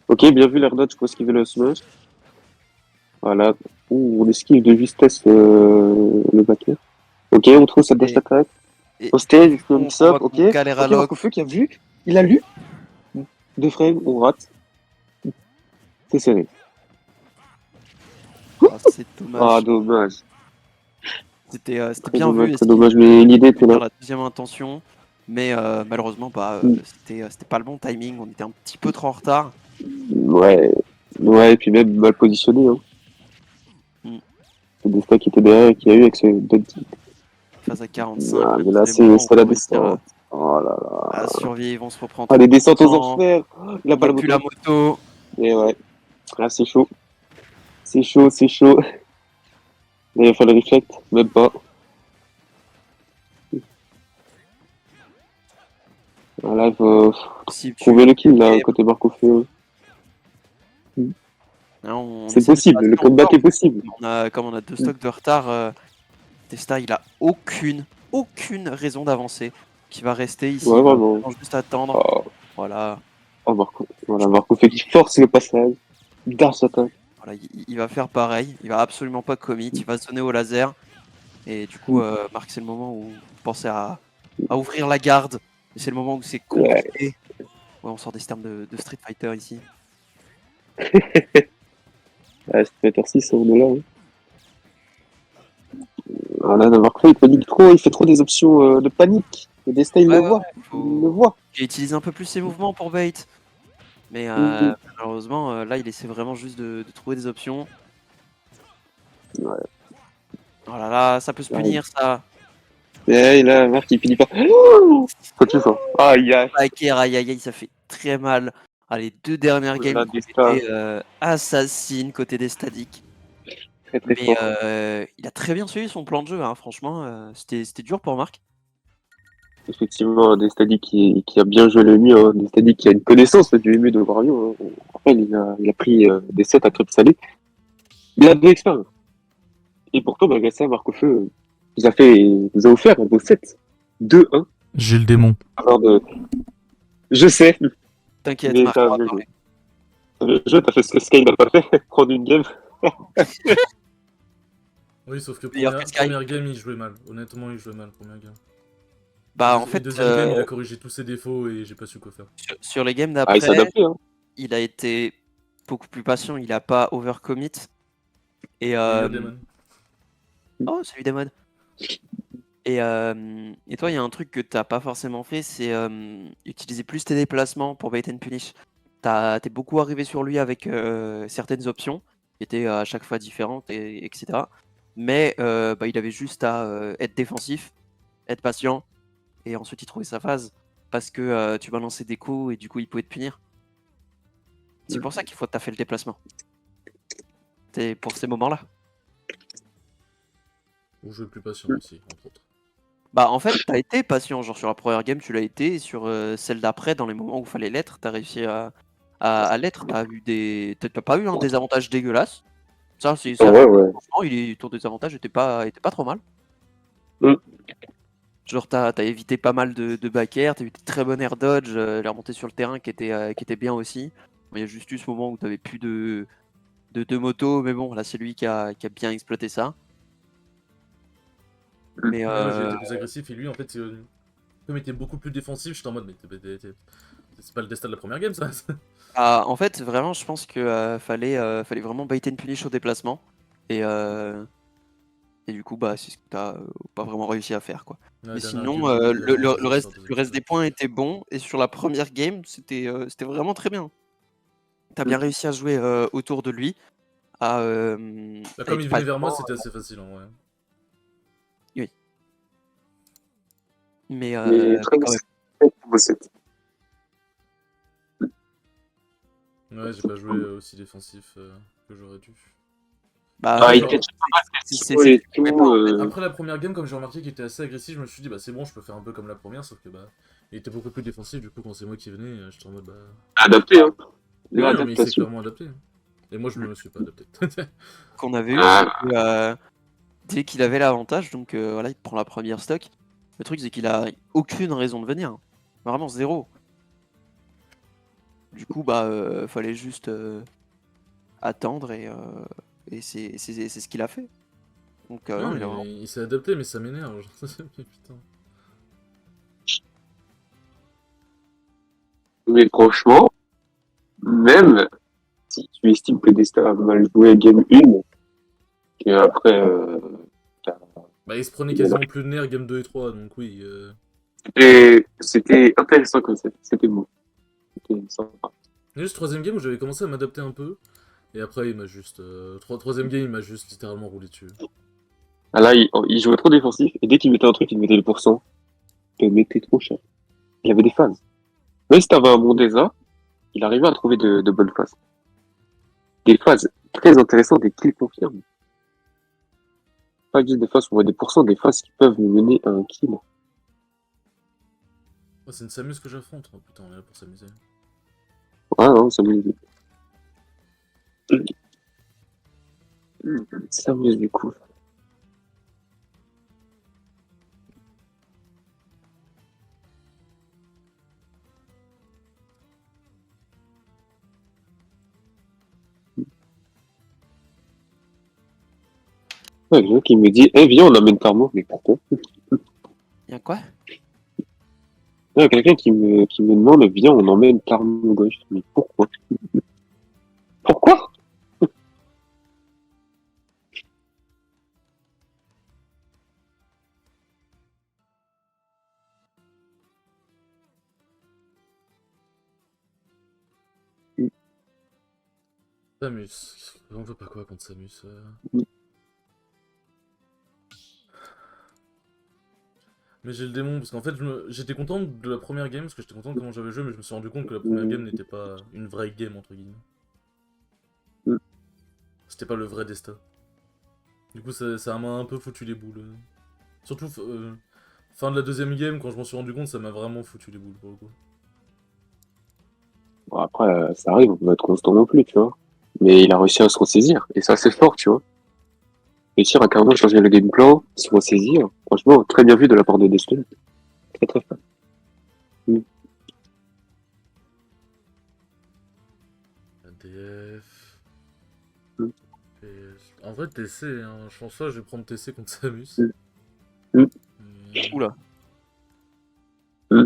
Speaker 3: Ok, bien vu l'air dodge pour esquiver le smash. Voilà. Ouh, on esquive de justesse le backer. Ok, on trouve cette dash
Speaker 2: Et,
Speaker 3: attack.
Speaker 2: et
Speaker 3: Au stage, on
Speaker 2: on
Speaker 3: mix up,
Speaker 2: voit
Speaker 3: ok.
Speaker 2: qu'on galère à
Speaker 3: Ok,
Speaker 2: lock.
Speaker 3: Marco Feu qui a vu. Il a lu. Deux frames, on rate. C'est serré.
Speaker 2: Ah, c'est
Speaker 3: Ah,
Speaker 2: dommage.
Speaker 3: dommage.
Speaker 2: C'était
Speaker 3: Très
Speaker 2: bien
Speaker 3: dommage,
Speaker 2: vu.
Speaker 3: très
Speaker 2: Esquive
Speaker 3: dommage. Mais l'idée était là.
Speaker 2: la deuxième intention. Mais malheureusement,
Speaker 3: Mm.
Speaker 2: c'était pas le bon timing. On était un petit peu trop en retard.
Speaker 3: Ouais. Ouais, et puis même mal positionné. Hein.
Speaker 2: Mm.
Speaker 3: C'est Desta qui était derrière et qui a eu avec ce dead.
Speaker 2: Phase à 45.
Speaker 3: Ah,
Speaker 2: Même
Speaker 3: mais là,
Speaker 2: les moments où
Speaker 3: c'est la
Speaker 2: on réussit
Speaker 3: descente. Oh là là.
Speaker 2: à survivre, on se reprend
Speaker 3: Ah, les descentes aux
Speaker 2: 30%.
Speaker 3: enfers. Oh, il a
Speaker 2: On
Speaker 3: pas
Speaker 2: voit
Speaker 3: la
Speaker 2: plus la
Speaker 3: moto.
Speaker 2: moto.
Speaker 3: Et ouais. Ah, c'est chaud. C'est chaud, c'est chaud. Il va falloir le reflect. Même pas. Voilà, il faut
Speaker 2: Si
Speaker 3: trouver
Speaker 2: tu...
Speaker 3: le kill, là, côté Marco Feu.
Speaker 2: Hein, on
Speaker 3: C'est
Speaker 2: essaie de
Speaker 3: possible. Le
Speaker 2: passer
Speaker 3: comeback
Speaker 2: encore.
Speaker 3: est possible.
Speaker 2: Comme on a deux stocks de retard, Testa, il a aucune raison d'avancer. Qui va rester ici,
Speaker 3: Ouais,
Speaker 2: il va
Speaker 3: vraiment.
Speaker 2: vraiment juste attendre.
Speaker 3: Oh,
Speaker 2: Voilà.
Speaker 3: oh Marco. Voilà, Marco Feu qui force le passage. Dash attack.
Speaker 2: Voilà, il va faire pareil. Il va absolument pas commit. Il va se donner au laser. Et du coup, Marc, c'est le moment où penser à ouvrir la garde. Et c'est le moment où c'est
Speaker 3: Ouais.
Speaker 2: compliqué. Ouais, on sort des termes de Street Fighter ici.
Speaker 3: Ouais, Street 6, on est là. Hein. Voilà, Marco Feu, il panique trop. Il fait trop des options de panique. Et Desta, il
Speaker 2: Ouais,
Speaker 3: le
Speaker 2: ouais,
Speaker 3: voit.
Speaker 2: ouais.
Speaker 3: Il le voit.
Speaker 2: J'ai utilisé un peu plus ses mouvements pour bait. Mais
Speaker 3: Mhm.
Speaker 2: malheureusement, là, il essaie vraiment juste de trouver des options.
Speaker 3: Ouais.
Speaker 2: Oh là là, ça peut se
Speaker 3: Ouais.
Speaker 2: punir, ça.
Speaker 3: Et là, Marc, il finit pas. Oh, faut tu fort. Aïe, aïe.
Speaker 2: Baker, aïe aïe aïe, ça fait très mal. Ah, les deux dernières games
Speaker 3: Là,
Speaker 2: qui ont
Speaker 3: Desta,
Speaker 2: été assassines côté des statiques.
Speaker 3: très très
Speaker 2: Mais
Speaker 3: fort.
Speaker 2: il a très bien suivi son plan de jeu, hein, franchement. C'était dur pour Marc.
Speaker 3: Effectivement, des stadies qui a bien joué le mieux, hein. Des stadies qui a une connaissance du mieux de Wario. Hein. On rappelle, il a pris des sets à crêpes salées. Il a de l'expérience. Et pourtant, malgré ça, Marco Feu vous a offert un beau set. 2-1.
Speaker 1: J'ai le démon.
Speaker 3: Alors je sais,
Speaker 2: T'inquiète,
Speaker 3: mais
Speaker 2: Marc,
Speaker 3: t'as
Speaker 2: on va
Speaker 3: bien
Speaker 2: parler.
Speaker 3: joué. Le jeu, t'as fait ce que Sky n'a pas fait, prendre une game.
Speaker 1: Oui, sauf que
Speaker 2: Meilleur que Sky.
Speaker 1: première game, il jouait mal. Honnêtement, il jouait mal, première game.
Speaker 2: Bah, en fait,
Speaker 1: Deuxième game, il a corrigé tous ses défauts et j'ai pas su quoi faire.
Speaker 2: sur les games
Speaker 3: Ah, il s'est
Speaker 2: d'après,
Speaker 3: adapté, hein.
Speaker 2: il a été beaucoup plus patient. Il a pas overcommit. Et
Speaker 1: Demon.
Speaker 2: oh, salut Damon. Et toi, il y a un truc que t'as pas forcément fait, c'est utiliser plus tes déplacements pour bait and punish. T'es beaucoup arrivé sur lui avec certaines options qui étaient à chaque fois différentes, etc. Mais bah, il avait juste à être défensif, être patient, et ensuite il trouvait sa phase. Parce que tu balançais des coups et du coup il pouvait te punir. C'est pour ça qu'il faut taffer le déplacement. C'est pour ces moments-là.
Speaker 1: Ou jouer plus patient aussi, entre autres.
Speaker 2: Bah en fait, t'as été patient, genre sur la première game tu l'as été, et sur celle d'après, dans les moments où fallait l'être, t'as réussi à l'être, t'as pas eu un désavantage dégueulasse. Ça, c'est ça.
Speaker 3: Ouais, ouais.
Speaker 2: Franchement, ton désavantage était pas trop mal.
Speaker 3: Mm.
Speaker 2: Genre t'as évité pas mal de back air, t'as eu des très bonnes air dodge, les remontées sur le terrain qui étaient bien aussi. Il y a juste eu ce moment où tu n'avais plus de moto, mais bon, là c'est lui qui a bien exploité ça. Mais
Speaker 1: Ouais, moi j'ai été plus agressif et lui en fait, comme il était beaucoup plus défensif, j'étais en mode, mais c'est pas le destin de la première game ça.
Speaker 2: en fait, vraiment, je pense que fallait vraiment bait and punish au déplacement. Et du coup, bah, c'est ce que t'as pas vraiment réussi à faire, quoi.
Speaker 1: Ouais,
Speaker 2: Mais
Speaker 1: dernière
Speaker 2: sinon,
Speaker 1: game,
Speaker 2: le
Speaker 1: ça sort
Speaker 2: reste des points était bon. Et sur la première game, c'était vraiment très bien. T'as bien réussi à jouer autour de lui. À
Speaker 1: Bah, comme il
Speaker 2: être
Speaker 1: venait vers moi,
Speaker 2: patient.
Speaker 1: c'était assez facile en vrai.
Speaker 2: Oui. Mais
Speaker 3: très
Speaker 2: quand même.
Speaker 3: beau set.
Speaker 1: Ouais, j'ai pas joué aussi défensif que j'aurais dû.
Speaker 2: Bah,
Speaker 3: Ah, il
Speaker 1: genre,
Speaker 3: catch pas
Speaker 2: c'est
Speaker 3: et
Speaker 2: tu pouvais
Speaker 3: tout.
Speaker 2: pas, en fait.
Speaker 1: Après la première game, comme j'ai remarqué qu'il était assez agressif, je me suis dit, bah c'est bon, je peux faire un peu comme la première, sauf que bah, il était beaucoup plus défensif, du coup, quand c'est moi qui venais, j'étais en mode, bah.
Speaker 3: Adapté, hein.
Speaker 1: Ouais, non, mais il s'est
Speaker 3: L'adaptation.
Speaker 1: clairement adapté. Et moi, je me suis pas adapté.
Speaker 2: Qu'on avait eu, c'est
Speaker 3: Ah,
Speaker 2: que dès qu'il avait l'avantage, donc voilà, il prend la première stock. Le truc, c'est qu'il a aucune raison de venir. Vraiment zéro. Du coup, bah, fallait juste attendre et c'est ce qu'il a fait. Donc,
Speaker 1: Non,
Speaker 2: non,
Speaker 1: mais il s'est adapté, mais ça m'énerve. Genre, putain.
Speaker 3: mais franchement, même si tu estimes que Desta a mal joué game 1, que après,
Speaker 1: Bah, il se prenait quasiment plus de nerfs game 2 et 3, donc oui.
Speaker 3: c'était intéressant comme ça. C'était beau. C'était sympa.
Speaker 1: Mais juste troisième game où j'avais commencé à m'adapter un peu, et après, il m'a juste. Troisième game, il m'a juste littéralement roulé dessus.
Speaker 3: Ah là, il jouait trop défensif, et dès qu'il mettait un truc, il mettait le pourcent. Il mettait trop cher. Il avait des phases. Même si t'avais un bon Desa, il arrivait à trouver de bonnes phases. Des phases très intéressantes, des kills confirmes. Pas juste des phases où on voit des pourcents, des phases qui peuvent nous mener à un kill.
Speaker 1: Oh, c'est une s'amuse que j'affronte. Oh, putain, on est là pour s'amuser.
Speaker 3: Ouais, non, ça m'amuse. Ça m'amuse du coup. Ouais, quelqu'un qui me dit, eh, viens, on amène Carmo. Mais pourquoi?
Speaker 2: Y'a quoi?
Speaker 3: Ouais, quelqu'un qui me demande, viens, on emmène Carmo gauche. Mais pourquoi? Pourquoi?
Speaker 1: Samus. On veut pas quoi contre Samus Mais j'ai le démon, parce qu'en fait, j'étais content de la première game, parce que j'étais content de comment j'avais joué, mais je me suis rendu compte que la première game n'était pas une vraie game, entre guillemets. C'était pas le vrai Desta. Du coup, ça m'a un peu foutu les boules. Surtout, fin de la deuxième game, quand je m'en suis rendu compte, ça m'a vraiment foutu les boules, pour le coup.
Speaker 3: Bon, après, ça arrive, on peut pas être constant non plus, tu vois. Mais il a réussi à se ressaisir, et c'est assez fort, tu vois. Réussir à carrément changer le game plan, se ressaisir. Franchement, très bien vu de la part de Destiny. Très très fort.
Speaker 1: ADF.
Speaker 3: Mm.
Speaker 1: En vrai, TC, hein. Je pense pas que je vais prendre TC contre Samus.
Speaker 2: Oula.
Speaker 1: Ouais.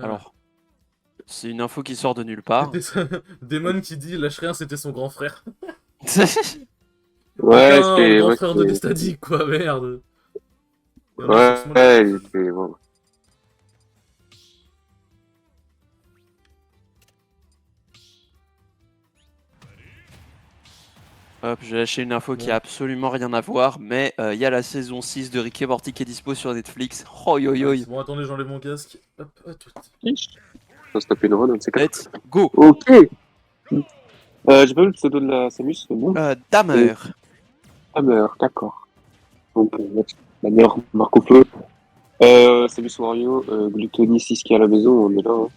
Speaker 2: Alors, c'est une info qui sort de nulle part.
Speaker 1: Demon qui dit lâche rien, c'était son grand frère.
Speaker 3: Ouais,
Speaker 1: Putain, le
Speaker 3: c'était...
Speaker 1: grand
Speaker 3: Ouais,
Speaker 1: frère de Destadic, quoi, merde.
Speaker 3: ouais, c'était... Bon.
Speaker 2: Hop, j'ai lâché une info qui a absolument rien à voir, mais il y a la saison 6 de Rick et Morty qui est dispo sur Netflix. Oh yo yo.
Speaker 1: Bon, attendez, j'enlève mon casque. Hop, tout.
Speaker 3: On va se taper une run, un de ces quatre.
Speaker 2: Let's go.
Speaker 3: Ok. J'ai pas vu le pseudo de la Samus, c'est bon.
Speaker 2: Damer.
Speaker 3: Hammer, d'accord. Donc, la meilleure marque au feu. Samus Wario, Gluttony 6 qui est à la maison, on est là. Hein.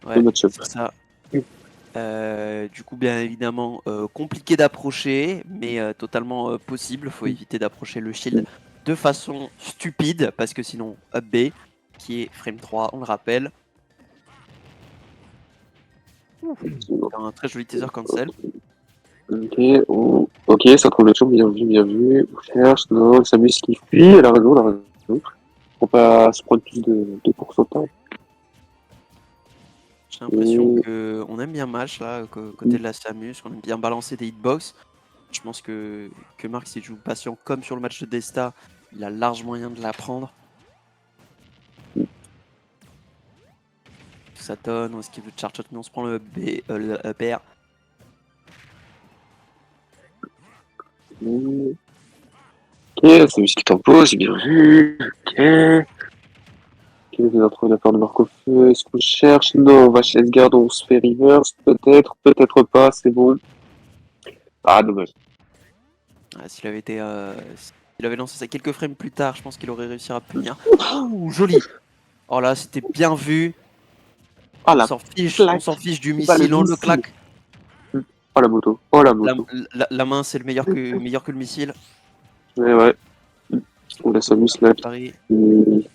Speaker 2: Ouais,
Speaker 3: Le match-up.
Speaker 2: c'est ça. Du coup, bien évidemment, compliqué d'approcher, mais totalement possible. Faut éviter d'approcher le shield de façon stupide, parce que sinon, up B. qui est frame 3, on le rappelle. Un très joli teaser cancel.
Speaker 3: Ok, ok, ça trouve le champ, bien vu, bien vu. On cherche, non, Samus qui fuit, elle a raison, elle a raison. Faut pas se prendre plus de pourcentage.
Speaker 2: J'ai l'impression qu'on aime bien match là, côté de la Samus, qu'on aime bien balancer des hitbox. Je pense que Marc, s'il joue patient comme sur le match de Desta, il a large moyen de la prendre. Ça donne, est-ce qu'il veut charge shot? Mais on se prend le up air.
Speaker 3: Ok, Samus qui t'impose, bien vu. Ok. Ok, vous êtes en train de faire de marque au feu. Est-ce qu'on cherche? Non, on va chez Edgard, on se fait reverse. Peut-être, peut-être pas, c'est bon. Ah, dommage.
Speaker 2: Ah, s'il avait lancé ça quelques frames plus tard, je pense qu'il aurait réussi à punir. Oh, joli! Oh là, c'était bien vu.
Speaker 3: Ah,
Speaker 2: On
Speaker 3: la
Speaker 2: s'en fiche,
Speaker 3: claque.
Speaker 2: on s'en fiche du
Speaker 3: Pas le
Speaker 2: missile, on le
Speaker 3: missile.
Speaker 2: claque.
Speaker 3: Oh, la moto. Oh, la
Speaker 2: La,
Speaker 3: moto.
Speaker 2: la main, c'est le meilleur que le missile.
Speaker 3: Ouais. On a Samus là.
Speaker 2: Paris.
Speaker 3: qui-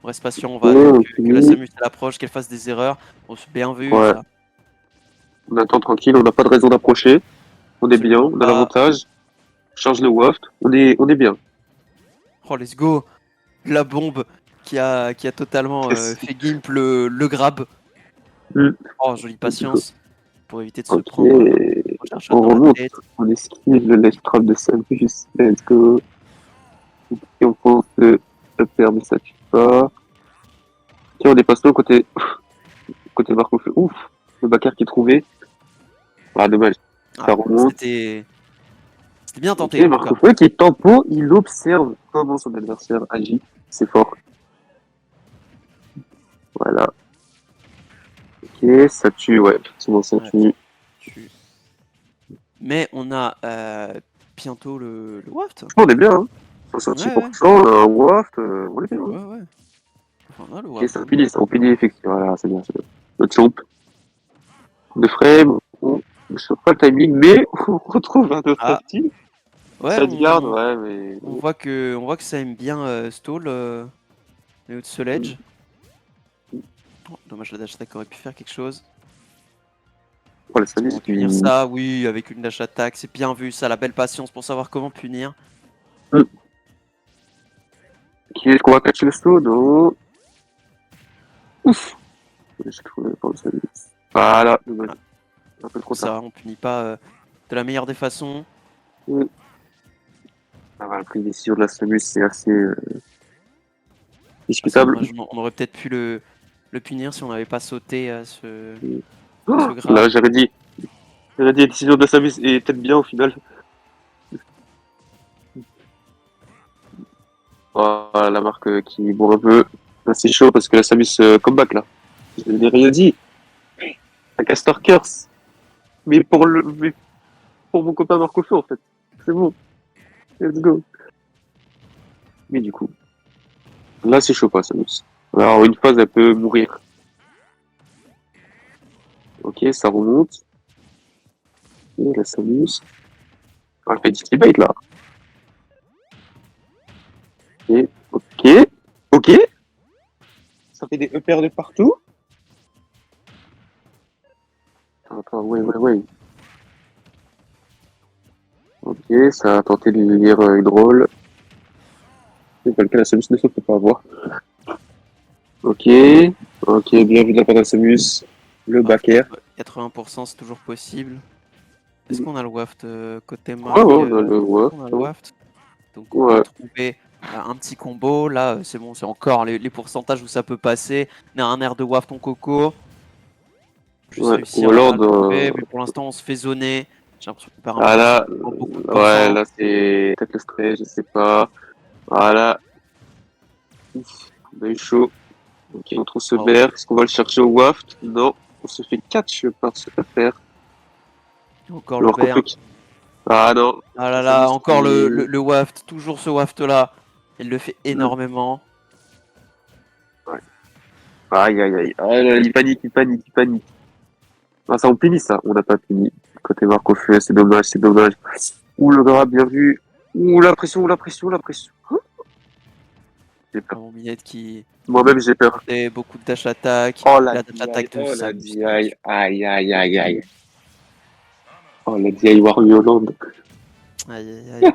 Speaker 2: On reste patient, on va attendre que la
Speaker 3: oui.
Speaker 2: Samus elle approche, qu'elle fasse des erreurs. On s'est bien vu.
Speaker 3: Ouais.
Speaker 2: Ça.
Speaker 3: On attend tranquille, on n'a pas de raison d'approcher. On est bien,
Speaker 2: Absolument
Speaker 3: on a
Speaker 2: pas.
Speaker 3: l'avantage. Charge le waft, on est bien.
Speaker 2: Oh, let's go! La bombe qui a totalement
Speaker 3: Yes.
Speaker 2: fait Gimp le grab.
Speaker 3: Mm.
Speaker 2: Oh, jolie patience. Pour éviter de se
Speaker 3: Ok,
Speaker 2: prendre un shot
Speaker 3: on
Speaker 2: dans la
Speaker 3: remonte,
Speaker 2: tête.
Speaker 3: on esquive le left trap de Samus. Let's go. Et on pense le upper, mais ça tue pas. Tiens, on dépasse le côté Marco fait ouf. Le backer qui est trouvé. Ah, dommage. Ça remonte.
Speaker 2: C'était bien
Speaker 3: Ok,
Speaker 2: tenté. En tout
Speaker 3: Marco
Speaker 2: cas.
Speaker 3: Feu qui est tempo, il observe comment son adversaire agit. C'est fort. Voilà. Ok, ça tue, ouais. C'est bon, ça
Speaker 2: Ouais.
Speaker 3: tue.
Speaker 2: Mais on a bientôt le waft.
Speaker 3: On est bien, hein. 66%, un waft, on est bien. Hein.
Speaker 2: Ouais. Enfin, on a le
Speaker 3: Ok,
Speaker 2: waft.
Speaker 3: ça finit effectivement. Voilà, c'est bien. Notre champ de frame, on ne chope pas le timing, mais on retrouve un autre actif.
Speaker 2: Ouais,
Speaker 3: Ça te garde, ouais, mais.
Speaker 2: on voit que ça aime bien stall les hauts Sledge. Oh, dommage, la dash attack aurait pu faire quelque chose.
Speaker 3: Oh, la Samus
Speaker 2: Pour punir ça, oui, avec une dash attack, c'est bien vu ça, la belle patience pour savoir comment punir.
Speaker 3: Qui est-ce qu'on va catcher le slow? Non. Ouf! J'ai trouvé pour le Samus. Voilà, dommage. Un peu trop tard.
Speaker 2: Ça, on punit pas de la meilleure des façons.
Speaker 3: Ah, voilà, le décision de la Samus, c'est assez
Speaker 2: C'est
Speaker 3: discutable.
Speaker 2: dommage, on aurait peut-être pu le punir si on n'avait pas sauté à ce
Speaker 3: Oh,
Speaker 2: grave.
Speaker 3: là, j'aurais dit, la décision de la Samus est peut-être bien au final. Voilà, la marque qui bourre un peu. Là, c'est chaud parce que la Samus comeback là. Je n'ai rien dit. La Castor Curse. Mais pour mon copain Marco Feu en fait. C'est bon. Let's go. Mais du coup. Là, c'est chaud pas, Samus. Alors, une phase, elle peut mourir. Ok, ça remonte. Et la Samus. Ah, elle fait du bait là. Ok. Ça fait des EPR de partout. Attends, ouais. Ok, ça a tenté de lui lire une rôle. C'est pas le cas, la Samus ne se peut pas avoir. Ok, bien vu de la part de la Samus. Le back air.
Speaker 2: 80% c'est toujours possible. Est-ce qu'on a le waft côté
Speaker 3: Ouais,
Speaker 2: Marc
Speaker 3: on a le waft.
Speaker 2: On a le waft. Donc on peut trouver un petit combo. Là, c'est bon, c'est encore les pourcentages où ça peut passer. On a un air de waft en coco. Juste réussir
Speaker 3: ou alors
Speaker 2: à le trouver, mais pour l'instant on se fait zoner. J'ai l'impression qu'on perd un peu
Speaker 3: là,
Speaker 2: beaucoup de
Speaker 3: ouais, là c'est peut-être le stress, je sais pas. Voilà. On a eu chaud. Ok, on trouve ce bear. Est-ce qu'on va le chercher au waft? Non. On se fait catch par cette affaire.
Speaker 2: Encore le bear.
Speaker 3: Ah non.
Speaker 2: Ah là là, encore le waft. Toujours ce waft là. Il le fait énormément.
Speaker 3: Ouais. Aïe. Ah, là, il panique. Ah, ça, on punit ça. On n'a pas puni. Côté Marco Feu, c'est dommage. Ouh, le grab, bien vu. Ouh, la pression. Hein, J'ai peur.
Speaker 2: Mon Minette qui
Speaker 3: Moi-même, j'ai peur.
Speaker 2: fait beaucoup de dash attack.
Speaker 3: Oh la
Speaker 2: dash attack de
Speaker 3: DI, oh la
Speaker 2: Samus.
Speaker 3: DI, aïe aïe aïe aïe. Oh la DI Wario Hollande.
Speaker 2: Aïe aïe aïe.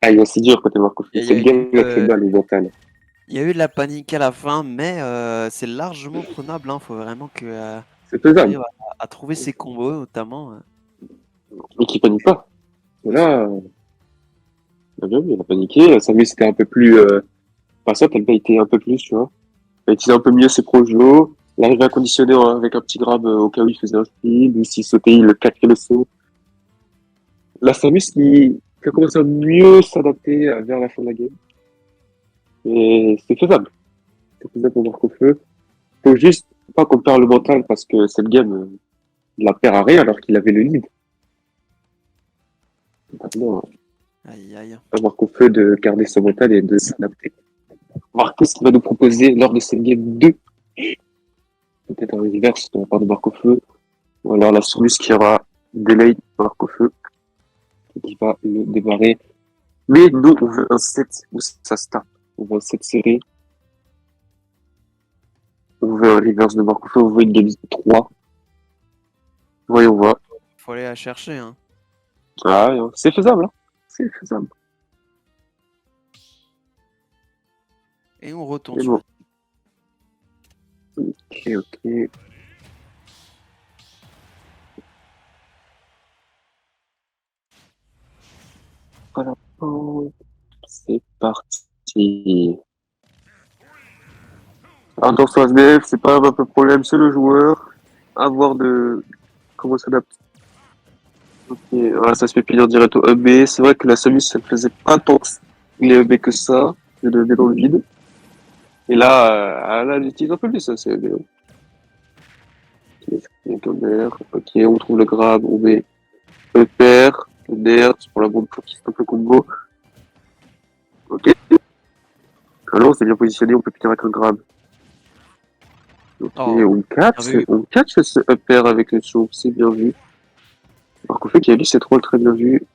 Speaker 3: Aïe, c'est dur côté Marco.
Speaker 2: Il y a
Speaker 3: Cette
Speaker 2: eu,
Speaker 3: game là fait mal les mentales.
Speaker 2: Il y a eu de la panique à la fin, mais c'est largement prenable. Faut vraiment que
Speaker 3: C'est faisable.
Speaker 2: arrive à trouver ses combos, notamment.
Speaker 3: Et qui panique pas. Et là, on a bien vu, il a paniqué. Samus c'était un peu plus. Enfin, ça, elle a été un peu plus, tu vois. Elle utilisait un peu mieux ses projos. Il arrivait à conditionner avec un petit grab au cas où il faisait un speed, ou s'il sautait, il le claquait le saut. La Samus qui a commencé à mieux s'adapter vers la fin de la game. Et c'est faisable. C'est faisable pour Marco Feu. Faut juste pas qu'on perd le mental parce que cette game, il la perd à rien alors qu'il avait le lead. Maintenant,
Speaker 2: Aïe aïe.
Speaker 3: à Marco Feu de garder son mental et de s'adapter. Voir qu'est-ce qu'il va nous proposer lors de cette game 2. Peut-être un reverse de la part de Marco Feu. Ou alors la Samus qui aura delay Marco Feu. Qui va le démarrer. Mais nous, on veut un 7 où ça se tape. On veut un 7 serré. On veut un reverse de Marco Feu. On veut une game 3. Voyons voir.
Speaker 2: Faut aller la chercher.
Speaker 3: Ah, c'est faisable, hein. C'est faisable.
Speaker 2: Et on retourne
Speaker 3: C'est
Speaker 2: sur
Speaker 3: bon. Ok. Voilà. C'est parti. Attention à SBF, c'est pas un peu problème, c'est le joueur. À voir de comment s'adapte. Ok, voilà, ça se fait finir direct au EB. C'est vrai que la Samus, ça ne faisait pas tant les EB que ça, de EB dans le vide. Et là, elle utilise un peu plus ça, c'est EB. Ok, on trouve le grab, on met le père, le DR, pour la bombe pour qu'il stoppe le combo. Ok. Alors, c'est bien positionné, on peut finir avec un grab. Ok,
Speaker 2: Oh,
Speaker 3: on catch ce upper avec le show, c'est bien vu. Alors qu'on fait qu'il y a lu cette rôle très bien vu.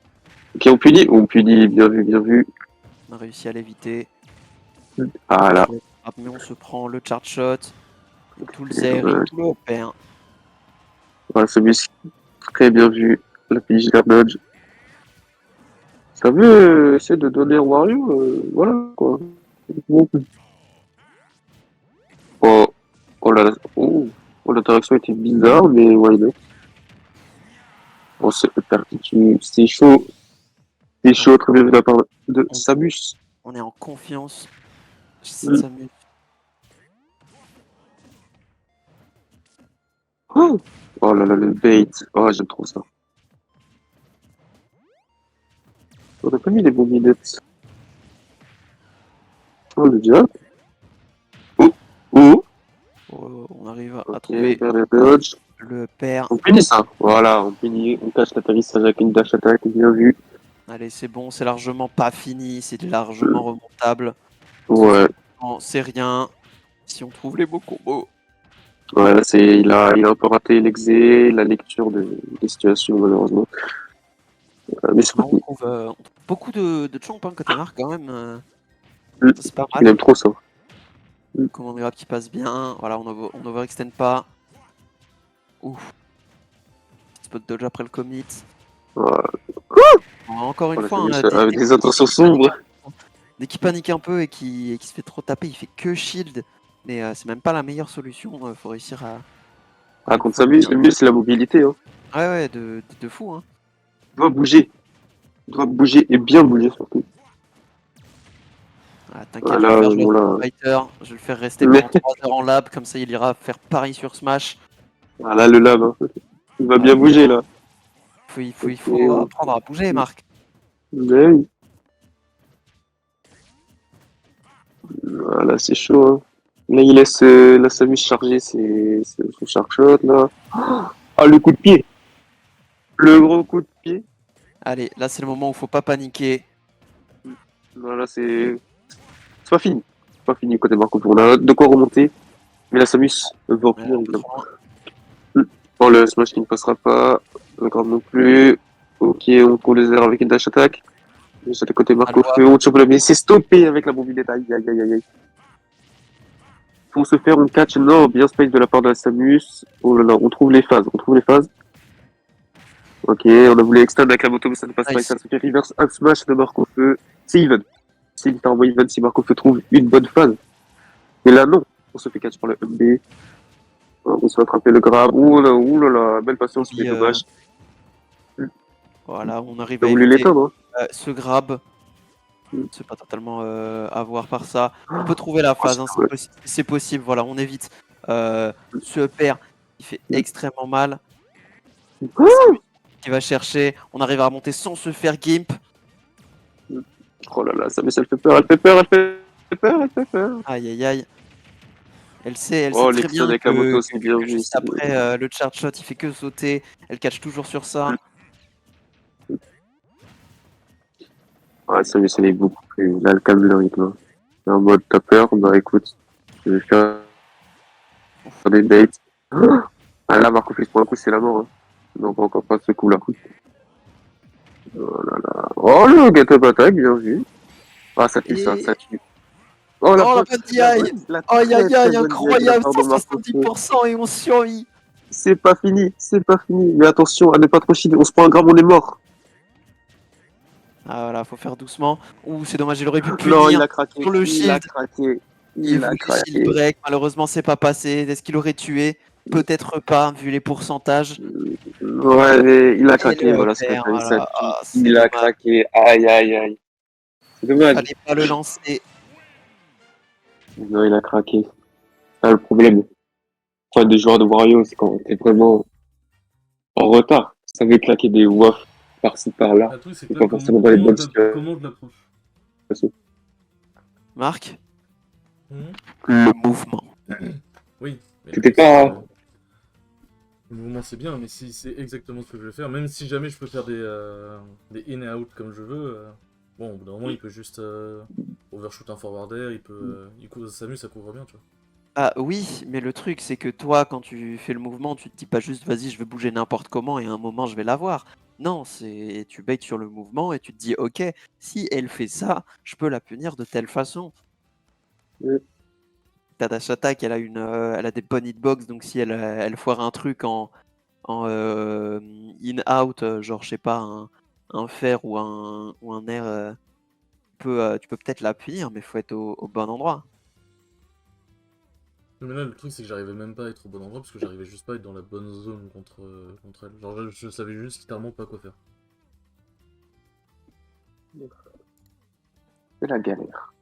Speaker 3: Ok, on punit, bien vu.
Speaker 2: on a réussi à l'éviter.
Speaker 3: Voilà.
Speaker 2: Mais on se prend le charge shot, tout le Zeri, tout le père.
Speaker 3: Voilà, ce bus très bien vu. La pige, la dodge. Ça veut essayer de donner au Wario, voilà quoi. Oh là là, oh, l'interaction était bizarre, mais why not. Oh, c'est chaud. C'est chaud, très bien vu de la part de Samus.
Speaker 2: On est en confiance. Samus.
Speaker 3: Oh là là, le bait. Oh, j'aime trop ça. On a pas mis les bons minutes. Oh, le diable. Oh.
Speaker 2: On arrive à
Speaker 3: Ok,
Speaker 2: trouver
Speaker 3: dodge.
Speaker 2: le père.
Speaker 3: On punit ça. Voilà, on punit. On cache l'atterrissage avec une dash attack, bien vu.
Speaker 2: Allez, c'est bon, c'est largement pas fini, c'est largement remontable.
Speaker 3: Ouais.
Speaker 2: Non, c'est rien. Si on trouve les beaux combos.
Speaker 3: Ouais, là, il a un peu raté l'exé, la lecture des situations, malheureusement. Mais c'est pas
Speaker 2: On
Speaker 3: fini.
Speaker 2: trouve beaucoup de champ côté marque quand même. Ça, c'est pas
Speaker 3: Il
Speaker 2: mal.
Speaker 3: aime trop ça.
Speaker 2: Command grab qui passe bien. Voilà, on overextend pas. Ouf. Spot dodge après le commit.
Speaker 3: Ouais.
Speaker 2: Encore une
Speaker 3: On a
Speaker 2: fois,
Speaker 3: fait avec des intentions sombres.
Speaker 2: dès qu'il panique un peu et qu'il se fait trop taper, il fait que shield. Mais c'est même pas la meilleure solution. Faut réussir à.
Speaker 3: Ah, contre Samus, le mieux, c'est la mobilité. Hein.
Speaker 2: Ouais, de fou.
Speaker 3: Il doit bouger. Il doit bouger et bien bouger, surtout.
Speaker 2: Ah, t'inquiète,
Speaker 3: Voilà,
Speaker 2: je vais le faire jouer
Speaker 3: voilà.
Speaker 2: fighter. Je vais le faire rester pendant 3 heures en lab. Comme ça, il ira faire pareil sur Smash.
Speaker 3: Voilà, le lab. Hein. Il va bien bouger, là.
Speaker 2: Il faut apprendre à bouger, Marc.
Speaker 3: Mais oui. Voilà, c'est chaud. Hein. Là, il laisse la Samus charger son shark shot, là. Ah, le coup de pied. Le gros coup de pied.
Speaker 2: Allez, là, c'est le moment où faut pas paniquer.
Speaker 3: Voilà, c'est pas fini. C'est pas fini côté Marco. On a de quoi remonter. Mais la Samus veut en finir, évidemment. Bon, le smash qui ne passera pas. Le grave non plus. Ok, on court les airs avec une dash attack. Juste à côté Marco
Speaker 2: Aloha.
Speaker 3: Feu, on tire le mais c'est stoppé avec la bobinette. Aïe, aïe, aïe, aïe, aïe. Pour se faire, on catch, non, bien space de la part de la Samus. Oh là là, on trouve les phases, on trouve les phases. Ok, on a voulu extend avec la moto, mais ça ne passe pas. Et
Speaker 2: Nice.
Speaker 3: ça se fait reverse up smash de Marco Feu. C'est even. C'est littéralement even si Marco Feu trouve une bonne phase. Mais là, non. On se fait catch par le MB. On se fait attraper le grab. Ouh là là, belle patience, mais dommage.
Speaker 2: Voilà, on arrive
Speaker 3: Il a
Speaker 2: à
Speaker 3: voulu
Speaker 2: éviter
Speaker 3: l'éteindre, hein.
Speaker 2: ce grab. C'est pas totalement à voir par ça. On peut trouver la phase, hein, c'est possible. Voilà, on évite ce pair qui fait extrêmement mal. Qui va chercher, on arrive à remonter sans se faire gimp.
Speaker 3: Oh là là, ça elle fait peur, elle fait peur, elle fait peur, elle fait peur.
Speaker 2: Aïe aïe aïe. Elle sait
Speaker 3: Oh,
Speaker 2: très bien
Speaker 3: avec la moto, c'est
Speaker 2: que
Speaker 3: bien vu.
Speaker 2: juste après le charge shot, il fait que sauter. Elle catch toujours sur ça.
Speaker 3: Ouais, ça elle est beaucoup plus. Là, elle calme le rythme. En mode, t'as peur, bah écoute, je vais faire des dates. Ah là, Marco fait pour un coup, c'est la mort. Hein. Donc, encore pas ce coup-là. Oh là là. Oh, le get-up attack, bien vu. Ah, ça tue, ça tue. Oh,
Speaker 2: la bonne DI. Aïe aïe aïe, incroyable, 170% et on survit.
Speaker 3: C'est pas fini, c'est pas fini. Mais attention à ne pas trop chier, on se prend un grave, on est mort.
Speaker 2: Ah voilà, faut faire doucement. Ouh, c'est dommage, il aurait pu punir.
Speaker 3: Non, il a craqué.
Speaker 2: Sur le
Speaker 3: Il
Speaker 2: shield.
Speaker 3: a craqué.
Speaker 2: Il voulait shield break, malheureusement c'est pas passé. Est-ce qu'il aurait tué? Peut-être pas, vu les pourcentages.
Speaker 3: Ouais, mais il a craqué,
Speaker 2: le
Speaker 3: voilà ce que
Speaker 2: père,
Speaker 3: j'avais
Speaker 2: voilà.
Speaker 3: ça.
Speaker 2: Ah,
Speaker 3: Il
Speaker 2: c'est
Speaker 3: a
Speaker 2: dommage.
Speaker 3: craqué. Aïe, aïe, aïe. C'est dommage.
Speaker 2: Fallait pas le lancer.
Speaker 3: Non, il a craqué. C'est le problème. Enfin, des joueurs de Wario, c'est quand t'es vraiment en retard. Ça veut claquer des wafs par-ci, par-là.
Speaker 1: Le truc, c'est
Speaker 3: C'est
Speaker 1: que
Speaker 3: pas
Speaker 1: là,
Speaker 3: forcément dans les bonnes situations.
Speaker 1: comment je l'approche?
Speaker 2: Marc,
Speaker 1: Mhm.
Speaker 2: le mouvement.
Speaker 1: Oui. mais
Speaker 3: C'était
Speaker 1: le truc, c'est
Speaker 3: pas.
Speaker 1: que le mouvement, c'est bien, mais si c'est exactement ce que je vais faire, même si jamais je peux faire des in et out comme je veux, bon, au bout d'un moment, il peut juste overshoot un forwarder, Samus, ça couvre bien, tu vois.
Speaker 2: Ah oui, mais le truc c'est que toi, quand tu fais le mouvement, tu te dis pas juste vas-y, je vais bouger n'importe comment et à un moment je vais l'avoir. Non, c'est tu baites sur le mouvement et tu te dis ok, si elle fait ça, je peux la punir de telle façon. Tadash Attack, elle a des bonnes hitbox, donc si elle foire un truc en in-out, genre je sais pas, un fer ou un air, tu peux peut-être la punir, mais faut être au bon endroit.
Speaker 1: Mais là, le truc, c'est que j'arrivais même pas à être au bon endroit parce que j'arrivais juste pas à être dans la bonne zone contre elle. Genre, je savais juste littéralement pas quoi faire.
Speaker 3: C'est la galère.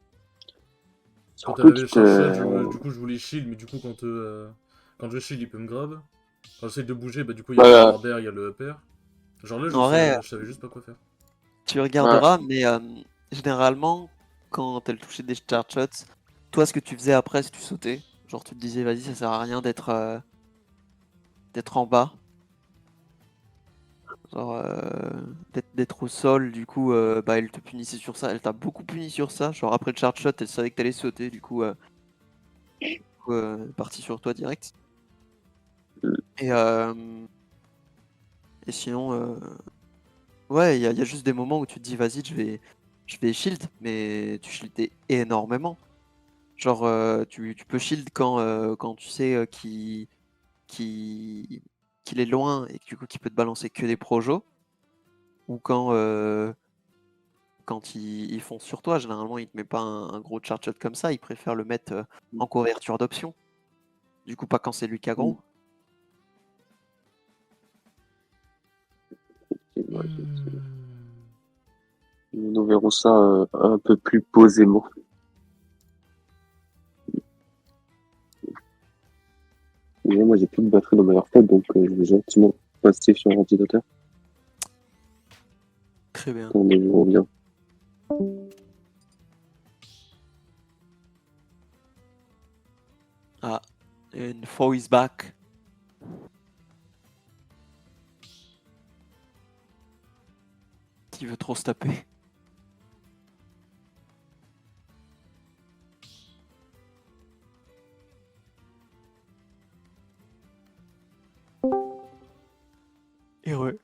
Speaker 1: Quand
Speaker 3: Surtout
Speaker 1: elle avait le
Speaker 3: qu'il
Speaker 1: charge shot,
Speaker 3: te.
Speaker 1: du coup, je voulais shield, mais du coup, quand je shield, il peut me grab. Quand j'essaie de bouger, bah du coup, il y a le forwarder, il y a le upper. Genre là,
Speaker 2: En vrai,
Speaker 1: je savais juste pas quoi faire.
Speaker 2: tu regarderas, mais généralement, quand elle touchait des charge shots, toi, ce que tu faisais après, c'est que tu sautais. Genre, tu te disais, vas-y, ça sert à rien d'être en bas. Genre, d'être au sol, du coup, bah, elle te punissait sur ça. Elle t'a beaucoup puni sur ça. Genre, après le charge shot, elle savait que t'allais sauter, du coup, partie sur toi direct. Et, et sinon, ouais, il y a juste des moments où tu te dis, vas-y, je vais shield, mais tu shieldais énormément. Genre, tu peux shield quand tu sais qu'il est loin et que, du coup, qu'il peut te balancer que des projos. Ou quand ils font sur toi, généralement, ils te mettent pas un gros charge shot comme ça. Ils préfèrent le mettre en couverture d'option. Du coup, pas quand c'est lui qui a gros.
Speaker 3: Nous verrons ça un peu plus posément. Déjà, moi, j'ai plus de batterie dans ma AirPod, donc je vais gentiment passer sur l'ordinateur.
Speaker 2: Très bien.
Speaker 3: On revient.
Speaker 2: Ah, and Foe is back. Qui veut trop se taper. Heureux.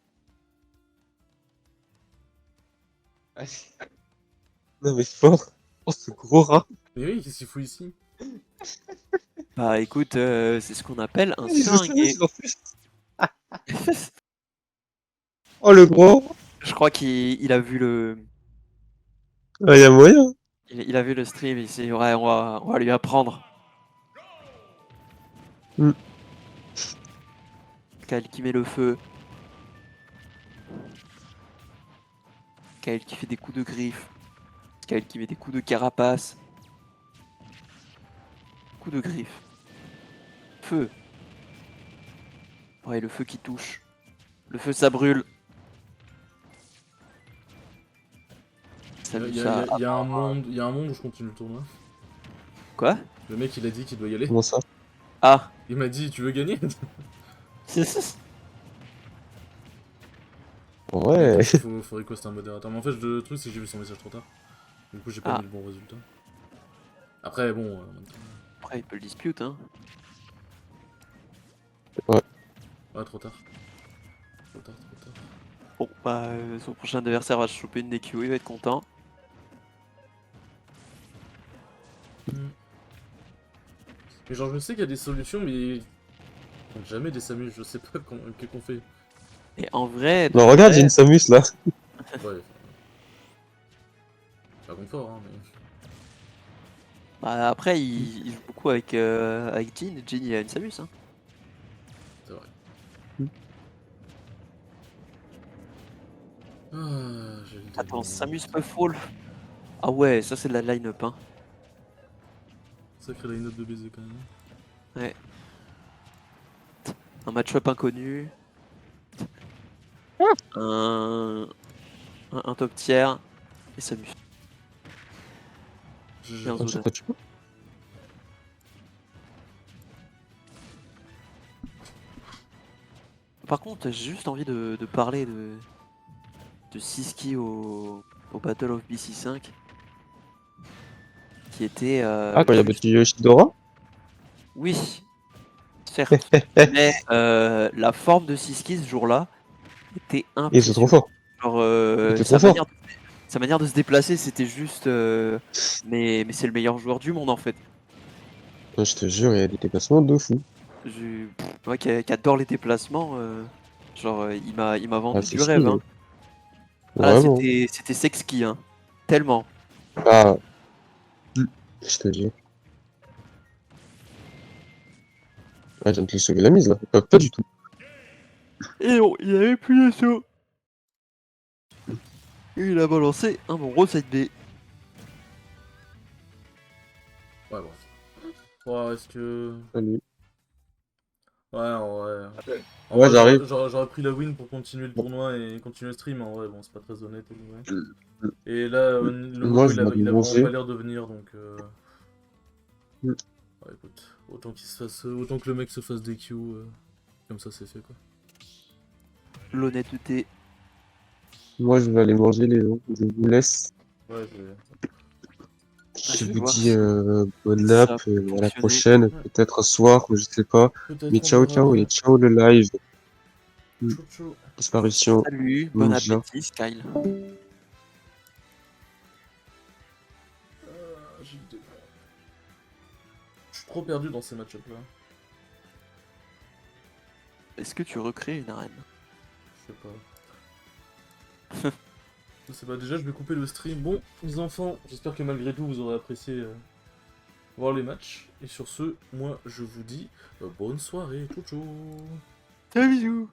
Speaker 3: Non, mais fort. Oh, ce gros rat.
Speaker 1: Mais oui, qu'est-ce qu'il fout ici?
Speaker 2: Bah écoute, c'est ce qu'on appelle un
Speaker 3: Il joue
Speaker 2: seringué.
Speaker 3: Samus en plus. Oh, le gros.
Speaker 2: Je crois qu'il a vu le.
Speaker 3: Ah, y a moyen.
Speaker 2: Il a vu le stream, il s'est dit ouais, on va lui apprendre.
Speaker 3: Mm.
Speaker 2: Kyle qui met le feu. Kyle qui fait des coups de griffe. Kyle qui met des coups de carapace. Coups de griffe. Feu. Ouais, le feu qui touche. Le feu, ça brûle. Salut, ça.
Speaker 1: Il y a un monde où je continue le tournoi.
Speaker 2: Quoi?
Speaker 1: Le mec, il a dit qu'il doit y aller.
Speaker 3: Comment ça?
Speaker 2: Ah.
Speaker 1: Il m'a dit, tu veux gagner?
Speaker 3: Ouais.
Speaker 1: Faut request un modérateur. Mais en fait, le truc, c'est que j'ai vu son message trop tard. Du coup, j'ai pas
Speaker 2: Ah.
Speaker 1: mis le bon résultat. Après, bon, en même temps...
Speaker 2: Après, il peut le dispute, hein.
Speaker 1: Ouais, trop tard. Trop tard.
Speaker 2: Bon, bah, son prochain adversaire va choper une DQ, il va être content.
Speaker 1: Mais genre, je sais qu'il y a des solutions, mais... Jamais des Samus, je sais pas qu'est-ce qu'on fait.
Speaker 2: Et en vrai.
Speaker 3: Non, regarde, j'ai une Samus là.
Speaker 1: Ouais. Pas confort, hein, mais...
Speaker 2: Bah, après, il joue beaucoup avec Jean. Jean, il a une Samus, hein.
Speaker 1: C'est vrai. Ah, j'ai le
Speaker 2: Attends,
Speaker 1: démon.
Speaker 2: Samus Puffball. Ah ouais, ça c'est de la line-up, hein.
Speaker 1: Sacré line-up de baiser quand même.
Speaker 2: Ouais. Un match-up inconnu. Un top tier. Et Samus.
Speaker 1: GG.
Speaker 2: Un Zoda.
Speaker 3: Tu peux.
Speaker 2: Par contre, j'ai juste envie de parler de Siski au Battle of BC5. Qui était.
Speaker 3: Ah, quand il y a battu Yoshidora?
Speaker 2: Oui, certes. Mais la forme de Siski ce jour-là était
Speaker 3: Ils sont trop
Speaker 2: impressionnante.
Speaker 3: forts.
Speaker 2: Genre,
Speaker 3: C'était trop fort.
Speaker 2: sa manière de se déplacer, c'était juste. Mais c'est le meilleur joueur du monde en fait.
Speaker 3: Je te jure, il y a des déplacements de fou.
Speaker 2: Moi qui adore les déplacements, genre il m'a vendu
Speaker 3: Ah, c'est
Speaker 2: du rêve.
Speaker 3: stylé.
Speaker 2: Hein. Ah, là,
Speaker 3: Vraiment.
Speaker 2: c'était sexy, hein. Tellement.
Speaker 3: Ah. Je te jure. Ah, j'ai te sauver la mise là. Pas du tout.
Speaker 2: Et non, il avait plus de saut. Et il a balancé un bon gros side B.
Speaker 1: Ouais, bon. Ouais, est-ce que...
Speaker 3: Salut.
Speaker 1: Ouais, en
Speaker 3: Ouais,
Speaker 1: vrai,
Speaker 3: j'arrive.
Speaker 1: j'aurais pris la win pour continuer le tournoi et continuer le stream. En vrai, bon, c'est pas très honnête. Ouais. Et là, le
Speaker 3: Moi,
Speaker 1: Momo,
Speaker 3: je vais
Speaker 1: il a vraiment
Speaker 3: manger.
Speaker 1: pas l'air de venir, donc...
Speaker 3: Mm.
Speaker 1: Ouais, écoute, autant qu'il se fasse... autant que le mec se fasse des Q, comme ça c'est fait, quoi.
Speaker 2: L'honnêteté.
Speaker 3: Moi, je vais aller manger les gens. Je vous laisse.
Speaker 1: Ouais, je vais...
Speaker 3: Je
Speaker 2: je vais
Speaker 3: vous
Speaker 2: voir
Speaker 3: dis
Speaker 2: si
Speaker 3: bonne
Speaker 2: ça
Speaker 3: app,
Speaker 2: a
Speaker 3: à la
Speaker 2: fonctionné.
Speaker 3: prochaine,
Speaker 1: Ouais.
Speaker 3: peut-être ce soir, je sais pas.
Speaker 1: Peut-être
Speaker 3: Mais
Speaker 1: on
Speaker 3: ciao,
Speaker 1: verra
Speaker 3: ciao, et
Speaker 1: après.
Speaker 3: ciao le live.
Speaker 1: Ciao, ciao.
Speaker 3: Disparition.
Speaker 2: Salut, bon
Speaker 3: Ninja.
Speaker 2: appétit, Kyle.
Speaker 1: J'ai le démon. Je suis trop perdu dans ces match-up là.
Speaker 2: Est-ce que tu recrées une arène?
Speaker 1: Je sais pas. Je sais pas, déjà je vais couper le stream. Bon, les enfants, j'espère que malgré tout vous aurez apprécié voir les matchs. Et sur ce, moi je vous dis bonne soirée, ciao ciao.
Speaker 2: Salut bisous.